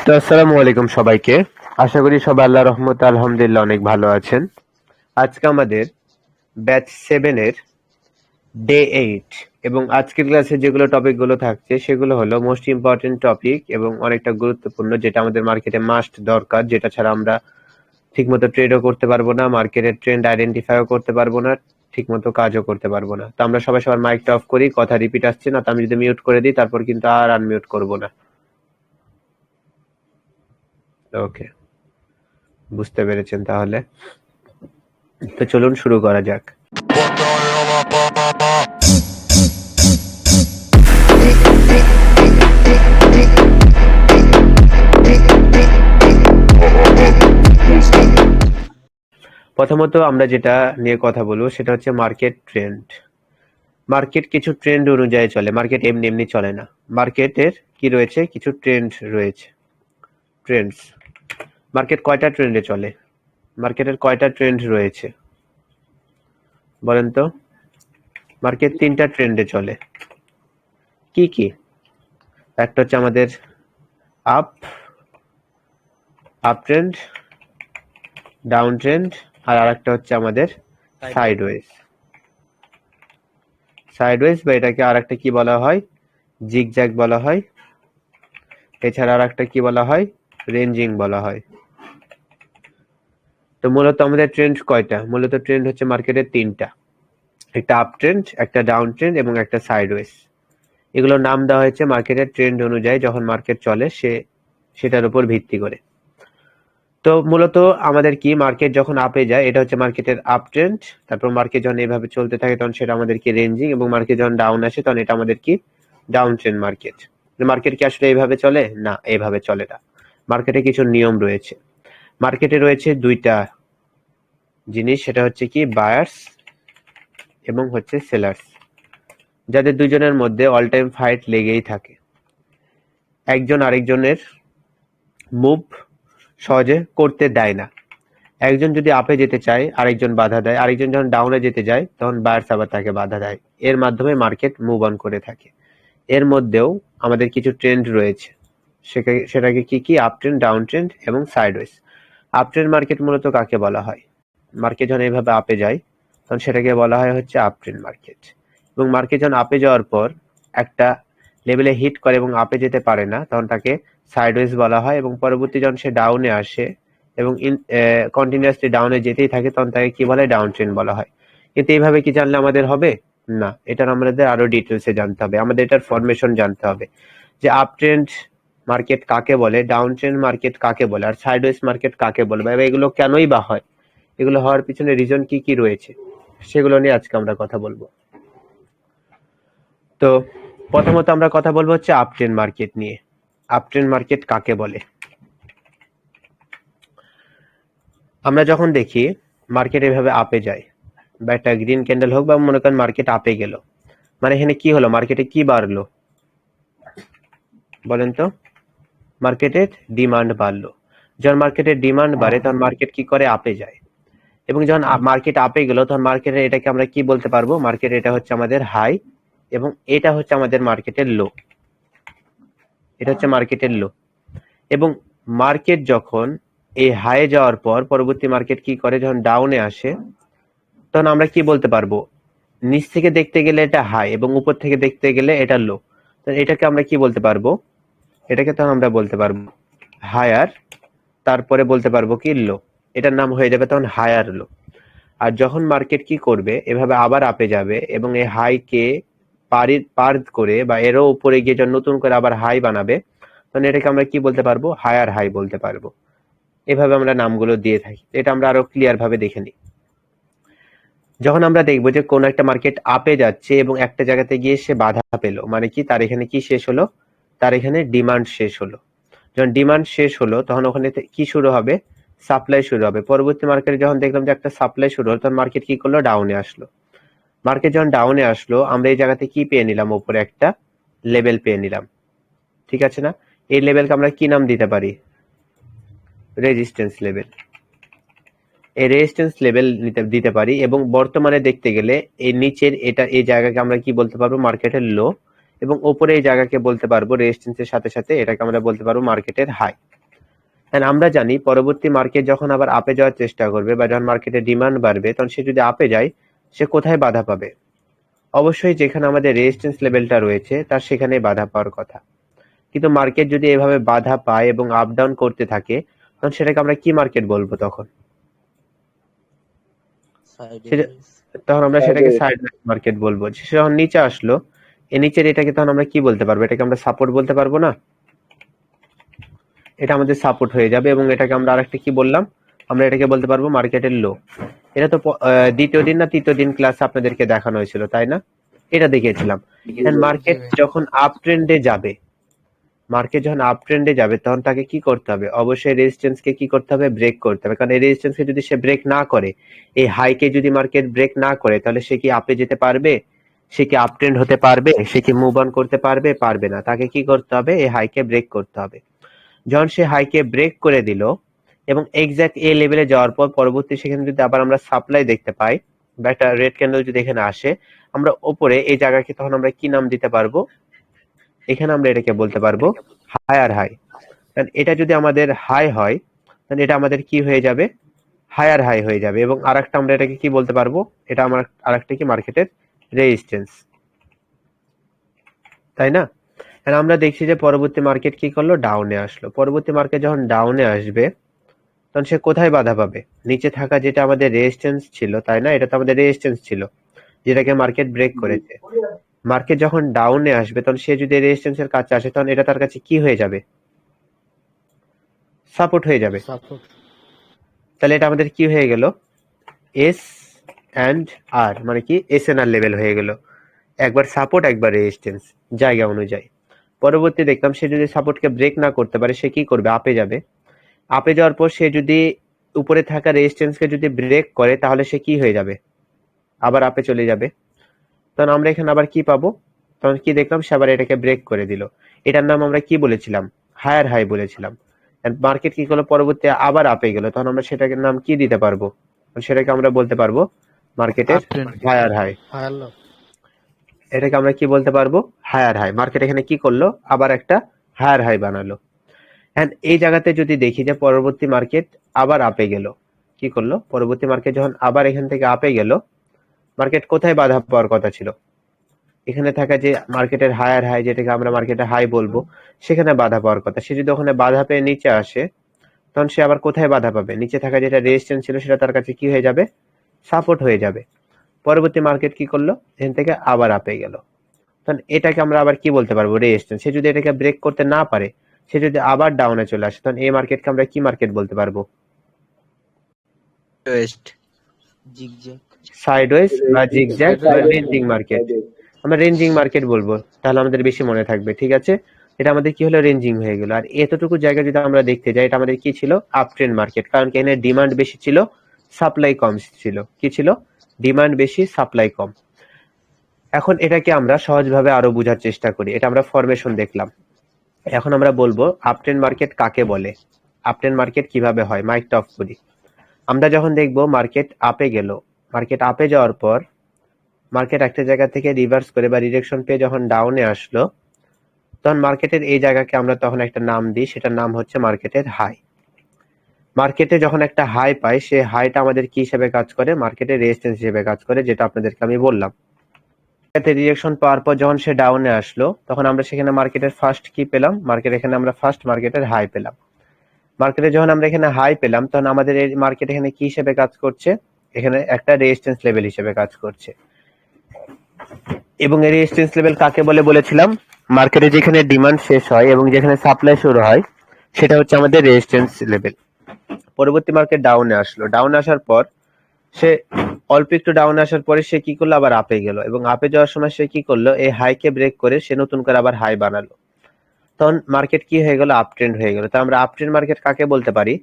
তো আসসালামু আলাইকুম সবাইকে। আশা করি সবাই আল্লাহর রহমতে আলহামদুলিল্লাহ অনেক ভালো আছেন। আজকে আমাদের ব্যাচ 7 এর ডে 8 এবং আজকের ক্লাসে যেগুলো টপিকগুলো থাকছে সেগুলো হলো মোস্ট ইম্পর্টেন্ট টপিক এবং অনেকটা গুরুত্বপূর্ণ, যেটা আমাদের মার্কেটে মাস্ট দরকার, যেটা ছাড়া আমরা ঠিকমতো ট্রেডও করতে পারবো না, মার্কেটের ট্রেন্ড আইডেন্টিফাইও করতে পারবো না, ঠিকমতো কাজও করতে পারবো না। তো আমরা সবাই সবার মাইকটা অফ করি, কথা রিপিট আসছে না তো আমি যদি মিউট করে দিই তারপর কিন্তু আর আনমিউট করবো না। ওকে, বুঝতে পেরেছেন তাহলে। তো চলুন শুরু করা যাক। প্রথমত আমরা যেটা নিয়ে কথা বলবো সেটা হচ্ছে মার্কেট ট্রেন্ড। মার্কেট কিছু ট্রেন্ড অনুযায়ী চলে, মার্কেট এমনি এমনি চলে না। মার্কেটের কি রয়েছে, কিছু ট্রেন্ড রয়েছে, ট্রেন্ডস। মার্কেট কয়টা ট্রেন্ডে চলে? মার্কেটের কয়টা ট্রেন্ড রয়েছে বলেন তো? মার্কেট 3টা ট্রেন্ডে চলে। কি কি? একটা হচ্ছে আমাদের আপ ট্রেন্ড, ডাউন ট্রেন্ড, আর আরেকটা হচ্ছে আমাদের সাইডওয়েজ। সাইডওয়েজ বা এটাকে আরেকটা কি বলা হয়, জিগজ্যাগ বলা হয়। এছাড়া আরেকটা কি বলা হয়, রেঞ্জিং বলা হয়। তো মূলত আমাদের ট্রেন্ড কয়টা? মূলত ট্রেন্ড হচ্ছে মার্কেটের 3টা, একটা আপ ট্রেন্ড, একটা ডাউন ট্রেন্ড এবং একটা সাইডওয়েজ। এগুলোর নাম দেওয়া হয়েছে মার্কেটের ট্রেন্ড অনুযায়ী, যখন মার্কেট চলে সেটার উপর ভিত্তি করে। তো মূলত আমাদের কি, মার্কেট যখন আপে যায় এটা হচ্ছে মার্কেটের আপ ট্রেন্ড, তারপর মার্কেট যখন এইভাবে চলতে থাকে তখন সেটা আমাদের কি রেঞ্জিং, এবং মার্কেট যখন ডাউন আসে তখন এটা আমাদের কি ডাউন ট্রেন্ড মার্কেট। মার্কেট কি আসলে এইভাবে চলে? না, এইভাবে চলে না। মার্কেটে কিছু নিয়ম রয়েছে। মার্কেটে রয়েছে 2টা জিনিস, সেটা হচ্ছে কি বায়ার্স এবং হচ্ছে সেলার্স, যাদের দুজনের মধ্যে অল টাইম ফাইট লেগেই থাকে। একজন আরেকজনের মুভ সহজে করতে দেয় না। একজন যদি আপে যেতে চায় আরেকজন বাধা দেয়, আরেকজন যখন ডাউনে যেতে যায় তখন বায়ার্স আবার তাকে বাধা দেয়। এর মাধ্যমে মার্কেট মুভ অন করে থাকে। এর মধ্যেও আমাদের কিছু ট্রেন্ড রয়েছে, সেটাকে কি কি আপ ট্রেন্ড, ডাউন ট্রেন্ড এবং সাইডওয়েজ। আপ ট্রেন্ড মার্কেট মূলত কাকে বলা হয়? মার্কেট যখন এইভাবে আপে যায় তখন সেটাকে বলা হয় হচ্ছে আপ ট্রেন্ড মার্কেট। এবং মার্কেট যখন আপে যাওয়ার পর একটা লেভেলে হিট করে এবং আপে যেতে পারে না তখন তাকে সাইডওয়েজ বলা হয়, এবং পরবর্তী যখন সে ডাউনে আসে এবং কন্টিনিউয়াসলি ডাউনে যেতেই থাকে তখন তাকে কি বলে, ডাউন ট্রেন্ড বলা হয়। কিন্তু এইভাবে কি জানলে আমাদের হবে না, এটার আমাদের আরো ডিটেলসে জানতে হবে, আমাদের এটার ফরমেশন জানতে হবে, যে আপ ট্রেন্ড মার্কেট কাকে বলে, ডাউন ট্রেন্ড মার্কেট কাকে বলে, আর সাইডওয়েজ মার্কেট কাকে বলে, বা এগুলো কেনই বা হয়, এগুলো হওয়ার পিছনে রিজন কি কি রয়েছে, সেগুলো নিয়ে আজকে আমরা কথা বলবো। তো প্রথমত আমরা কথা বলবো হচ্ছে আপ ট্রেন্ড মার্কেট নিয়ে। আপ ট্রেন্ড মার্কেট কাকে বলে? আমরা যখন দেখি মার্কেট এভাবে আপে যায়, বা একটা গ্রিন ক্যান্ডেল হোক, বা মনে করেন মার্কেট আপে গেল, মানে এখানে কি হলো, মার্কেটে কি বাড়লো বলেন তো? মার্কেটের ডিমান্ড বাড়লো। যখন মার্কেটের ডিমান্ড বাড়ে তখন মার্কেট কি করে, আপে যায়। এবং যখন মার্কেট আপে গেল তখন মার্কেটে এটাকে আমরা কি বলতে পারবো, মার্কেট এটা হচ্ছে আমাদের হাই এবং এটা হচ্ছে আমাদের মার্কেটের লো। এটা হচ্ছে মার্কেটের লো। এবং মার্কেট যখন এই হাইয়ে যাওয়ার পর পরবর্তী মার্কেট কি করে, যখন ডাউনে আসে তখন আমরা কি বলতে পারবো, নিচ থেকে দেখতে গেলে এটা হাই এবং উপর থেকে দেখতে গেলে এটা লো। তো এটাকে আমরা কি বলতে পারবো, এটাকে তখন আমরা বলতে পারবো হায়ার, তারপরে বলতে পারবো কি লো। এটার নাম হয়ে যাবে তখন হায়ার লো। আর যখন মার্কেট কি করবে, এভাবে আবার আপে যাবে এবং এই হাইকে পার করে বা এরও উপরে গিয়ে যখন নতুন করে আবার হাই বানাবে তখন এটাকে আমরা কি বলতে পারবো, হায়ার হাই বলতে পারবো। এভাবে আমরা নামগুলো দিয়ে থাকি। এটা আমরা আরো ক্লিয়ার ভাবে দেখে নিই। যখন আমরা দেখবো যে কোন একটা মার্কেট আপে যাচ্ছে এবং একটা জায়গাতে গিয়ে সে বাধা পেলো, মানে কি তার এখানে কি শেষ হলো, তার এখানে ডিমান্ড শেষ হলো। যখন ডিমান্ড শেষ হলো তখন ওখানে কি শুরু হবে, সাপ্লাই শুরু হবে। পরবর্তী মার্কেটে যখন দেখলাম যে একটা সাপ্লাই শুরু হলো তখন মার্কেট কি করলো, ডাউনে আসলো। মার্কেট যখন ডাউনে আসলো আমরা এই জায়গাতে কি পেয়ে নিলাম, উপরে একটা লেভেল পেয়ে নিলাম, ঠিক আছে না? এই লেভেলকে আমরা কি নাম দিতে পারি, রেজিস্ট্যান্স লেভেল। এই রেজিস্ট্যান্স লেভেল দিতে পারি। এবং বর্তমানে দেখতে গেলে এই নিচের এই জায়গাকে আমরা কি বলতে পারবো, মার্কেটের লো। এবং উপরে এই জায়গাকে বলতে পারবো রেজিস্ট্যান্সের সাথে সাথে এটাকে আমরা বলতে পারবো মার্কেটের হাই। আমরা জানি পরবর্তী মার্কেট যখন আবার আপে যাওয়ার চেষ্টা করবে বা যখন মার্কেটে ডিমান্ড বাড়বে, তখন সে যদি আপে যায়, সে কোথায় বাধা পাবে? অবশ্যই যেখানে আমাদের রেজিস্ট্যান্স লেভেলটা রয়েছে তার সেখানেই বাধা পাওয়ার কথা। কিন্তু মার্কেট যদি এভাবে বাধা পায় এবং আপ ডাউন করতে থাকে, তখন সেটাকে আমরা কি মার্কেট বলবো তখন? সেটা তখন আমরা সেটাকে সাইড মার্কেট বলবো। সে যখন নিচে আসলো, এই নিচের এটাকে তখন আমরা কি বলতে পারবো? এটাকে আমরা সাপোর্ট বলতে পারবো না? এটা আমাদের সাপোর্ট হয়ে যাবে এবং এটাকে আমরা আরেকটা কি বললাম? আমরা এটাকে বলতে পারবো মার্কেটের লো। এটা তো দ্বিতীয় দিন না তৃতীয় দিন ক্লাসে আপনাদেরকে দেখানো হয়েছিল, তাই না? এটা দেখিয়েছিলাম। মার্কেট যখন আপ ট্রেন্ডে যাবে, মার্কেট যখন আপ ট্রেন্ডে যাবে তখন তাকে কি করতে হবে? অবশ্যই রেজিস্ট্যান্স কে কি করতে হবে? ব্রেক করতে হবে। কারণ এই রেজিস্ট্যান্স কে যদি সে ব্রেক না করে, এই হাইকে যদি মার্কেট ব্রেক না করে, তাহলে সে কি আপে যেতে পারবে? সে কি আপ ট্রেন্ড হতে পারবে? সে কি মুভ অন করতে পারবে? পারবে না। তাকে কি করতে হবে? এই হাইকে ব্রেক করতে হবে। যখন সে হাইকে ব্রেক করে দিল এবং এক্সাক্ট এই লেভেলে যাওয়ার পর পরবর্তী সেখানে যদি আবার আমরা সাপ্লাই দেখতে পাই বা একটা রেড ক্যান্ডেল যদি এখানে আসে, আমরা ওপরে এই জায়গাকে তখন আমরা কি নাম দিতে পারবো? এখানে আমরা এটাকে বলতে পারবো হায়ার হাই। কারণ এটা যদি আমাদের হাই হয়, তাহলে এটা আমাদের কি হয়ে যাবে? হায়ার হাই হয়ে যাবে। এবং আরেকটা আমরা এটাকে কি বলতে পারবো? এটা আমার আরেকটা কি মার্কেটের রেজিস্ট্যান্স, তাই না? আর আমরা দেখছি যে পরবর্তী মার্কেট কি করলো? ডাউনে আসলো। পরবর্তী মার্কেট যখন ডাউনে আসবে, তখন সে কোথায় বাধা পাবে? নিচে থাকা যেটা আমাদের রেজিস্ট্যান্স ছিল, তাই না? এটা তো আমাদের রেজিস্ট্যান্স ছিল, যেটাকে মার্কেট ব্রেক করেছে। মার্কেট যখন ডাউনে আসবে, তখন সে যদি রেজিস্ট্যান্স এর কাছে আসে, তখন এটা তার কাছে কি হয়ে যাবে? সাপোর্ট হয়ে যাবে। তাহলে এটা আমাদের কি হয়ে গেল? এস অ্যান্ড আর, মানে কি এস এন আর লেভেল হয়ে গেল। একবার সাপোর্ট একবার রেজিস্ট্যান্স জায়গা অনুযায়ী। পরবর্তী দেখলাম সে যদি সাপোর্টকে ব্রেক না করতে পারে, সে কি করবে? আপে যাবে। আপে যাওয়ার পর সে যদি উপরে থাকা রেজিস্ট্যান্সকে যদি ব্রেক করে, তাহলে সে কি হয়ে যাবে? আবার আপে চলে যাবে। তখন আমরা এখানে আবার কি পাবো? তখন কি দেখলাম? সে আবার এটাকে ব্রেক করে দিল। এটার নাম আমরা কি বলেছিলাম? হায়ার হাই বলেছিলাম। মার্কেট কি করলো? পরবর্তী আবার আপে গেল। তখন আমরা সেটাকে নাম কি দিতে পারবো? সেটাকে আমরা বলতে পারবো মার্কেটের হায়ার হাই। এটাকে আমরা কি বলতে পারবো? Higher high. মার্কেট এখানে কি করলো? আবার একটা হায়ার হাই বানালো। এন্ড এই জায়গাতে যদি দেখি যে পরবর্তী মার্কেট আবার আপে গেল, কি করলো? পরবর্তী মার্কেট যখন আবার এখান থেকে আপে গেল, মার্কেট কোথায় বাধা পাওয়ার কথা ছিল? এখানে থাকা যে মার্কেটের হায়ার হাই, যেটাকে আমরা মার্কেটের হাই বলবো, সেখানে বাধা পাওয়ার কথা। সে যদি ওখানে বাধা পেয়ে নিচে আসে, তখন সে আবার কোথায় বাধা পাবে? নিচে থাকা যেটা রেজিস্ট্যান্স ছিল, সেটা তার কাছে কি হয়ে যাবে? সাপোর্ট হয়ে যাবে। পরবর্তী মার্কেট কি করলো? এখান থেকে আবার আপে গেল। তখন এটাকে আমরা আবার কি বলতে পারবো? রেজিস্ট্যান্স। সে যদি এটাকে ব্রেক করতে না পারে, সে যদি আবার ডাউনে চলে আসে, তখন এই মার্কেটকে আমরা কি মার্কেট বলতে পারবো? সাইডওয়েজ বা জিগজ্যাগ বা রেঞ্জিং মার্কেট। আমরা রেঞ্জিং মার্কেট বলবো, তাহলে আমাদের বেশি মনে থাকবে। ঠিক আছে, এটা আমাদের কি হলো? রেঞ্জিং হয়ে গেল। আর এতটুকু জায়গা যদি আমরা দেখতে যাই, এটা আমাদের কি ছিল? Up trend market. কারণ এখানে ডিমান্ড বেশি ছিল, সাপ্লাই কম ছিল। কি ছিল? ডিমান্ড বেশি, সাপ্লাই কম। এখন এটাকে আমরা সহজভাবে আরো বোঝার চেষ্টা করি। এটা আমরা ফরমেশন দেখলাম। এখন আমরা বলবো আপট্রেন্ড মার্কেট কাকে বলে, আপট্রেন্ড মার্কেট কিভাবে হয়। মাইকটা অফ করি। আমরা যখন দেখবো মার্কেট আপে গেল, মার্কেট আপে যাওয়ার পর মার্কেট একটা জায়গা থেকে রিভার্স করে বা ডিরেকশন পেয়ে যখন ডাউনে আসলো, তখন মার্কেটের এই জায়গাকে আমরা তখন একটা নাম দিই, সেটার নাম হচ্ছে মার্কেটের হাই। মার্কেটে যখন একটা হাই পাই, সেই হাইটা আমাদের কি হিসেবে কাজ করে? মার্কেটের রেজিস্ট্যান্স হিসেবে কাজ করে, যেটা আপনাদেরকে আমি বললাম। রিজেকশন পাওয়ার পর যখন সে ডাউনে আসলো, তখন আমরা সেখানে মার্কেটের ফার্স্ট কি পেলাম? মার্কেট এখানে আমরা ফার্স্ট মার্কেটের হাই পেলাম। মার্কেটে যখন আমরা এখানে হাই পেলাম, তখন আমাদের এই মার্কেট এখানে কি হিসেবে কাজ করছে? এখানে একটা রেজিস্ট্যান্স লেভেল হিসেবে কাজ করছে। এবং এই রেজিস্ট্যান্স লেভেল কাকে বলে বলেছিলাম? মার্কেটে যেখানে ডিমান্ড শেষ হয় এবং যেখানে সাপ্লাই শুরু হয়, সেটা হচ্ছে আমাদের রেজিস্ট্যান্স লেভেল। পরবর্তী মার্কেট ডাউনে আসলো। ডাউনে আসার পর সে অল্প একটু ডাউনে আসার পরে সে কি করলো? আবার আপে গেল। এবং আপে যাওয়ার সময় সে কি করলো? এই হাইকে ব্রেক করে সে নতুন করে আবার হাই বানালো। তখন মার্কেট কি হয়ে গেল? আপ ট্রেন্ড হয়ে গেল। তো আমরা আপ ট্রেন্ড মার্কেট কাকে বলতে পারি?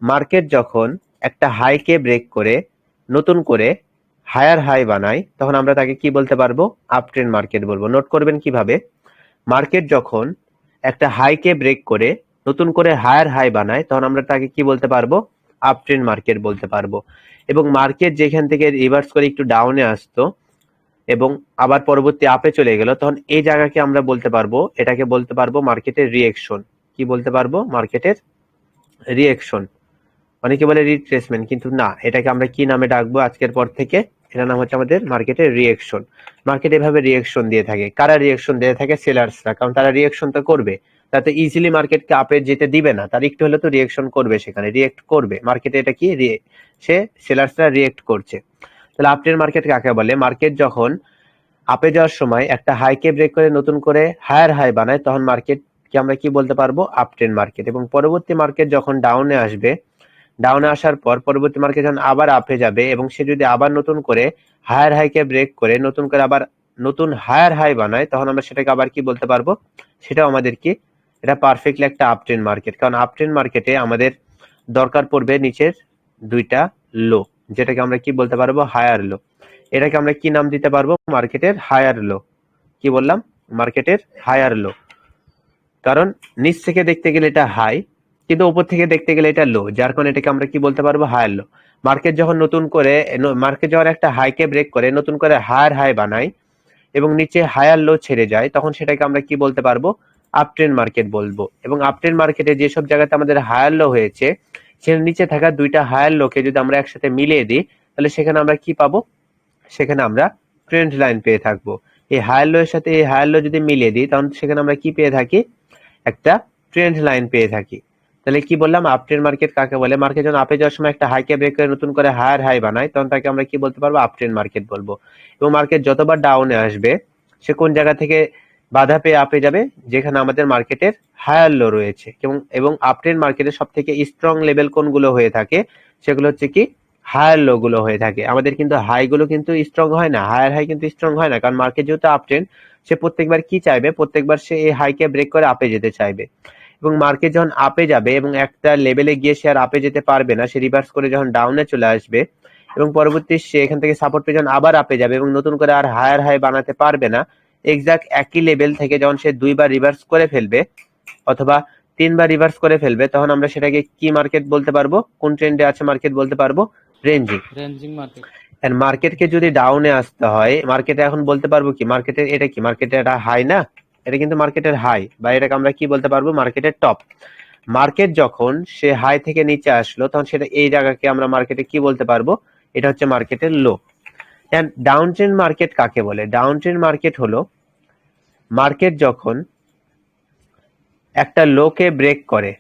মার্কেট যখন একটা হাইকে ব্রেক করে নতুন করে হায়ার হাই বানায়, তখন আমরা তাকে কি বলতে পারবো? আপ ট্রেন্ড মার্কেট বলবো। নোট করবেন কিভাবে? মার্কেট যখন একটা হাইকে ব্রেক করে নতুন করে হায়ার হাই বানায়, তখন আমরা তাকে কি বলতে পারবো? আপ ট্রেন্ড মার্কেট বলতে পারবো। এবং মার্কেট যেখান থেকে রিভার্স করে একটু ডাউনে আসতো এবং আবার পরবর্তী আপে চলে গেল, তখন এই জায়গাকে আমরা বলতে পারবো, এটাকে বলতে পারবো মার্কেটের রিঅ্যাকশন। কি বলতে পারবো? মার্কেটের রিঅ্যাকশন, অনেকে বলে রিট্রেসমেন্ট, কিন্তু না, এটাকে আমরা কি নামে ডাকবো আজকের পর থেকে? এটার নাম হচ্ছে আমাদের মার্কেটের রিঅ্যাকশন। মার্কেট এভাবে রিঅ্যাকশন দিয়ে থাকে। কারা রিঅ্যাকশন দিয়ে থাকে? সেলার্সরা, কারণ তারা রিঅ্যাকশন তো করবে, তাতে ইজিলি মার্কেটকে আপে যেতে দিবে না, তার একটু হলে তো রিঅ্যাকশন করবে, সেখানে রিঅ্যাক্ট করবে মার্কেটে। এটা কি সে সেলার্সরা রিঅ্যাক্ট করছে। তাহলে আপট্রেন্ড মার্কেট কাকে বলে? মার্কেট যখন আপে যাওয়ার সময় একটা হাইকে ব্রেক করে নতুন করে হায়ার হাই বানায়, তখন মার্কেটকে আমরা কি বলতে পারবো? Uptrend market. এবং পরবর্তী মার্কেট যখন ডাউনে আসবে, ডাউনে আসার পর পরবর্তী মার্কেট যখন আবার আপে যাবে এবং সে যদি আবার নতুন করে হায়ার হাইকে ব্রেক করে নতুন করে আবার নতুন হায়ার হাই বানায়, তখন আমরা সেটাকে আবার কি বলতে পারবো? সেটাও আমাদের কি, এটা পারফেক্টলি একটা আপট্রেন্ড মার্কেট। কারণ আপট্রেন্ড মার্কেটে আমাদের দরকার পড়বে নিচের দুইটা লো, যেটাকে আমরা কি বলতে পারবো? Higher low. এটাকে আমরা কি নাম দিতে পারবো? মার্কেটের হায়ার লো। কি বললাম? মার্কেটের হায়ার লো। কারণ নিচ থেকে দেখতে গেলে এটা হাই, কিন্তু উপর থেকে দেখতে গেলে এটা লো, যার কারণে এটাকে আমরা কি বলতে পারবো? হায়ার লো। মার্কেট যখন নতুন করে মার্কেট যখন একটা হাইকে ব্রেক করে নতুন করে হায়ার হাই বানায় এবং নিচে হায়ার লো ছেড়ে যায়, তখন সেটাকে আমরা কি বলতে পারবো? আপট্রেন্ড মার্কেট বলবো। এবং আপট্রেন্ড মার্কেটে যেসব জায়গাতে আমাদের হায়ার লো হয়েছে, সেখানে নিচে থাকা দুইটা হায়ার লোকে যদি আমরা একসাথে মিলিয়ে দিই, তাহলে সেখানে আমরা কি পাবো? সেখানে আমরা ট্রেন্ড লাইন পেয়ে থাকবো। এই হায়ার লো এর সাথে এই হায়ার লো যদি মিলিয়ে দিই, তখন সেখানে আমরা কি পেয়ে থাকি? একটা ট্রেন্ড লাইন পেয়ে থাকি। তাহলে কি বললাম? আপট্রেন্ড মার্কেট কাকে বলে? মার্কেট যখন আপে যাওয়ার সময় একটা হাইকে ব্রেক করে নতুন করে হায়ার হাই বানায়, তখন তাকে আমরা কি বলতে পারবো? আপট্রেন্ড মার্কেট বলবো। এবং মার্কেট যতবার ডাউনে আসবে, সে কোন জায়গা থেকে বাধা পেয়ে আপে যাবে? যেখানে আমাদের মার্কেটের হায়ার লো রয়েছে। এবং আপট্রেন্ড মার্কেটের সব থেকে স্ট্রং লেভেল কোনগুলো হয়ে থাকে? সেগুলো হচ্ছে কি, হায়ার লো গুলো হয়ে থাকে। আমাদের কিন্তু হাই গুলো কিন্তু স্ট্রং হয় না, হায়ার হাই কিন্তু স্ট্রং হয় না, কারণ মার্কেট যেহেতু আপট্রেন্ড, সে প্রত্যেকবার কি চাইবে? প্রত্যেকবার সে এই হাইকে ব্রেক করে আপে যেতে চাইবে। এবং মার্কেট যখন আপে যাবে এবং একটা লেভেলে গিয়ে সে আর আপে যেতে পারবে না, সে রিভার্স করে যখন ডাউনে চলে আসবে এবং পরবর্তী সে এখান থেকে সাপোর্ট পেয়ে যখন আবার আপে যাবে এবং নতুন করে আর হায়ার হাই বানাতে পারবে না, এক্সাক্ট একই লেভেল থেকে যখন সে দুইবার রিভার্স করে ফেলবে অথবা তিনবার রিভার্স করে ফেলবে, তখন আমরা সেটাকে কি মার্কেট বলতে পারবো? কোন ট্রেন্ডে আছে মার্কেট বলতে পারবো? রেঞ্জিং। Ranging market. এন্ড মার্কেটকে যদি ডাউনে আসতে হয়, মার্কেটে এখন বলতে পারবো কি? মার্কেটের এটা কি? মার্কেটের এটা হাই না? এটা কিন্তু মার্কেটের হাই, বা এটাকে আমরা কি বলতে পারবো? মার্কেটের টপ। মার্কেট যখন সে হাই থেকে নিচে আসলো, তখন সেটা এই জায়গাকে আমরা মার্কেটে কি বলতে পারবো? এটা হচ্ছে মার্কেটের লো। এন্ড ডাউন ট্রেন্ড মার্কেট কাকে বলে? ডাউন ট্রেন্ড মার্কেট হলো মার্কেট যখন একটা লোকে ব্রেক করে,